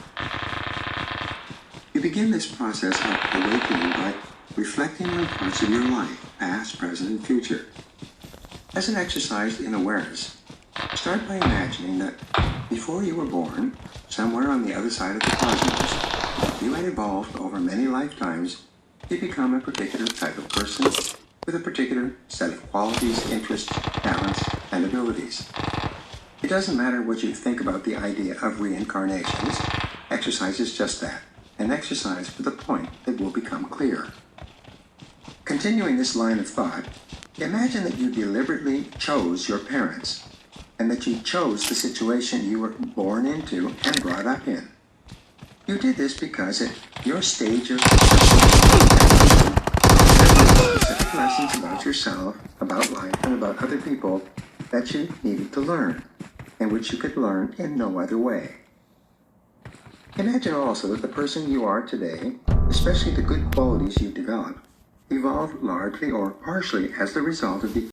You begin this process of awakening by reflecting on parts of your life, past, present, and future. As an exercise in awareness, start by imagining that before you were born, somewhere on the other side of the cosmos, you had evolved over many lifetimes to become a particular type of person with a particular set of qualities, interests, talents, and abilities. It doesn't matter what you think about the idea of reincarnations. Exercise is just that, an exercise for the point that will become clear. Continuing this line of thought, imagine that you deliberately chose your parents, and that you chose the situation you were born into and brought up in. You did this because at your stage of specific lessons about yourself, about life, and about other people that you needed to learn, and which you could learn in no other way. Imagine also that the person you are today, especially the good qualities you've developed, evolved largely or partially as the result of the